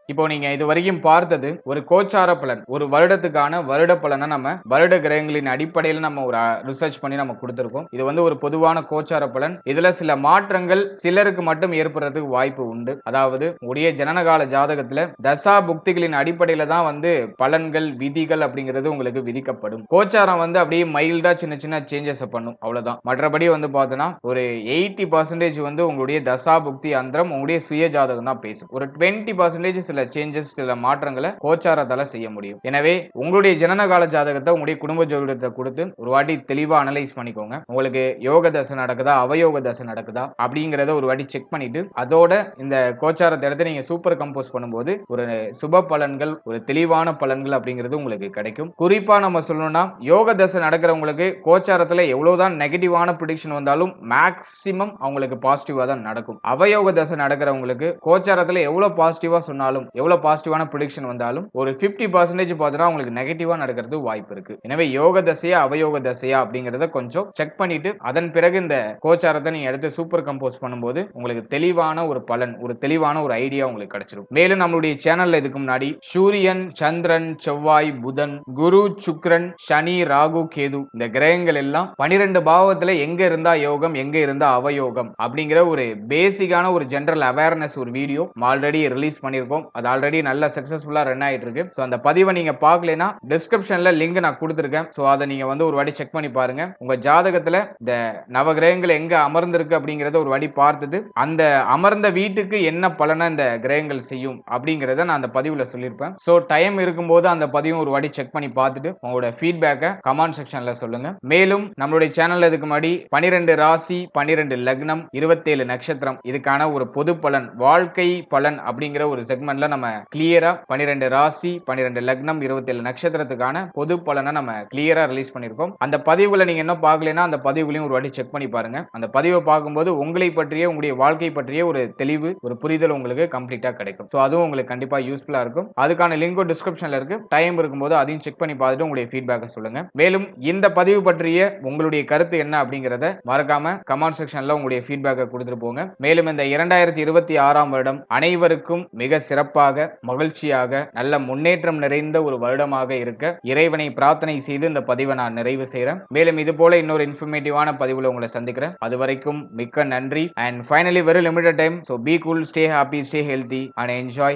Speaker 1: இப்போ நீங்க இது வரைக்கும் பார்த்தது ஒரு கோச்சார பலன், ஒரு வருடத்துக்கான வருட பலனை நம்ம வருட கிரகங்களின் அடிப்படையில் நம்ம ஒரு ரிசர்ச் பண்ணி நம்ம கொடுத்திருக்கோம். இது வந்து ஒரு பொதுவான கோச்சார பலன். இதுல சில மாற்றங்கள் சிலருக்கு மட்டும் ஏற்படுறதுக்கு வாய்ப்பு உண்டு. அதாவது உடைய ஜனனகால ஜாதகத்துல தசா புக்திகளின் அடிப்படையில தான் வந்து பலன்கள், விதிகள் அப்படிங்கிறது உங்களுக்கு விதிக்கப்படும். கோச்சாரம் வந்து அப்படியே மைல்டா சின்ன சின்ன சேஞ்சஸ் பண்ணும், அவ்வளவுதான். மற்றபடி வந்து பார்த்தோன்னா ஒரு 80% வந்து உங்களுடைய தசா புக்தி அந்தரம் உங்களுடைய சுய ஜாதகம் தான் பேசும். ஒரு 20% சில சேஞ்சஸ், சில மாற்றங்களை கோச்சாரத்தால செய்ய முடியும். எனவே உங்களுடைய ஜனனகால ஜாதகத்தை உங்களுடைய குடும்ப ஜோதிடத்தை கொடுத்து ஒரு வாட்டி தெளிவா அனலைஸ் பண்ணிக்கோங்க. உங்களுக்கு யோக தசை நடக்குதா, அவயோக தசை நடக்குதா அப்படிங்கறத ஒரு வாட்டி செக் பண்ணிட்டு அதோட இந்த கோச்சாரத்தை எடுத்து நீங்க சூப்பர் கம்போஸ் பண்ணும்போது ஒரு சுப பலன்கள், ஒரு தெளிவான பலன்கள் அப்படிங்கிறது உங்களுக்கு கிடைக்கும். குறிப்பா நம்ம சொல்லணும்னா யோக தசை நடக்கிறவங்களுக்கு கோச்சாரத்துல எவ்வளவுதான் நெகட்டிவான ப்ரெடிக்ஷன் வந்தாலும் மேக்சிமம் அவங்களுக்கு பாசிட்டிவா தான் நடக்கும். அவயோக தசை நடக்கிறவங்களுக்கு கோச்சாரத்துல எவ்வளவு பாசிட்டிவா சொன்னாலும், எவ்வளவு பாசிட்டிவான ப்ரெடிக்ஷன் வந்தாலும் ஒரு 50% பார்த்தா உங்களுக்கு நெகட்டிவா நடக்கிறது வாய்ப்பு இருக்கு. எனவே யோக தசையா அவயோக தசையா அப்படிங்கறத கொஞ்சம் செக் பண்ணிட்டு அதன் பிறகு இந்த கோச்சாரத்தை நீங்க எடுத்து சூப்பர் கம்போஸ் பண்ணும்போது உங்களுக்கு தெளிவான ஒரு பலன், ஒரு தெளிவான ஒரு ஐடியா உங்களுக்கு கிடைச்சிடும். மேலும் நம்மளுடைய சேனல்ல இதுக்கு முன்னாடி சூரியன், சந்திரன், செவ்வாய், புதன், குரு, சுக்கிரன், சனி, ராகு, கேது இந்த கிரகங்கள் எல்லாம் 12 பாவத்துல எங்க இருந்தா யோகம், எங்க இருந்தா அவயோகம் அப்படிங்கிற ஒரு பேசிக்கான ஒரு ஜெனரல் அவேர்னஸ் ஒரு வீடியோ ஆல்ரெடி ரிலீஸ் பண்ணியிருக்கோம். அது ஆல்ரெடி நல்ல சக்சஸ்ஃபுல்லா ரன் ஆயிட்டு இருக்கு. ஸோ அந்த பதிவை நீங்க பார்க்கலைன்னா டிஸ்கிரிப்ஷன்ல லிங்க் நான் கொடுத்துருக்கேன். ஸோ அதை நீங்க வந்து ஒரு வாட்டி செக் பண்ணி பாருங்க. உங்க ஜாதகத்துல இந்த நவகிரகங்கள் எங்க அமர்ந்திருக்கு அப்படிங்கறத ஒரு வாட்டி பார்த்துட்டு அந்த அமர்ந்த வீட்டுக்கு என்ன பலனை இந்த கிரகங்கள் செய்யும் அப்படிங்கறத நான் அந்த பதிவுல சொல்லியிருப்பேன். ஸோ டைம் இருக்கும்போது அந்த பதிவும் ஒரு வாட்டி செக் பண்ணி பார்த்துட்டு உங்களோட ஃபீட்பேக்கை கமெண்ட் செக்ஷன்ல சொல்லுங்க. மேலும் நம்மளுடைய சேனல்ல இதுக்கு முன்னாடி 12 ராசி 12 லக்னம் 27 நட்சத்திரம் இதுக்கான ஒரு பொது பலன் வாழ்க்கை பலன் அப்படிங்கிற ஒரு செக்மெண்ட்ல நம்ம கிளியரா 12 ராசி 12 லக்னம் 27 நட்சத்திரத்துக்கான பொது பலனை நம்ம கிளியரா ரிலீஸ் பண்ணிருக்கோம். அந்த பதிவுகளை நீங்க என்ன பார்க்கலனா அந்த பதிவுகளையும் ஒரு வாட்டி செக் பண்ணி பாருங்க. அந்த பதிவை பார்க்கும்போது உங்களை பற்றிய உங்களுடைய வாழ்க்கை பற்றிய ஒரு தெளிவு ஒரு புரிதல் உங்களுக்கு கம்ப்ளீட்டா கிடைக்கும். சோ அதுவும் உங்களுக்கு கண்டிப்பா யூஸ்ஃபுல்லா இருக்கும். அதுக்கான லிங்க் டிஸ்கிரிப்ஷன்ல இருக்கு. டைம் இருக்கும்போது அதையும் செக் பண்ணி பார்த்துட்டு உங்களுடைய ஃபீட்பேக்கை சொல்லுங்க. மேலும் இந்த பதிவு பற்றிய உங்களுடைய கருத்து என்ன அப்படிங்கறத மறக்காம கமெண்ட் செக்ஷன்ல உங்களுடைய ஃபீட்பேக்கை கொடுத்துட்டு போங்க. மேலும் இந்த 2026ஆம் வருடம் அனைவருக்கும் மிக சிறப்பாக மகிழ்ச்சியாக நல்ல முன்னேற்றம் நிறைந்த ஒரு வருடமாக இருக்க இறைவனை பிரார்த்தனை செய்து இந்த பதிவை நான் நிறைவு செய்றேன். மேலும் இது போல இன்னொரு இன்ஃபர்மேட்டிவான பதிவுல உங்களை சந்திக்கிறேன். அது வரைக்கும் மிக்க நன்றி. And finally very limited time. So be cool, stay happy, stay healthy and enjoy.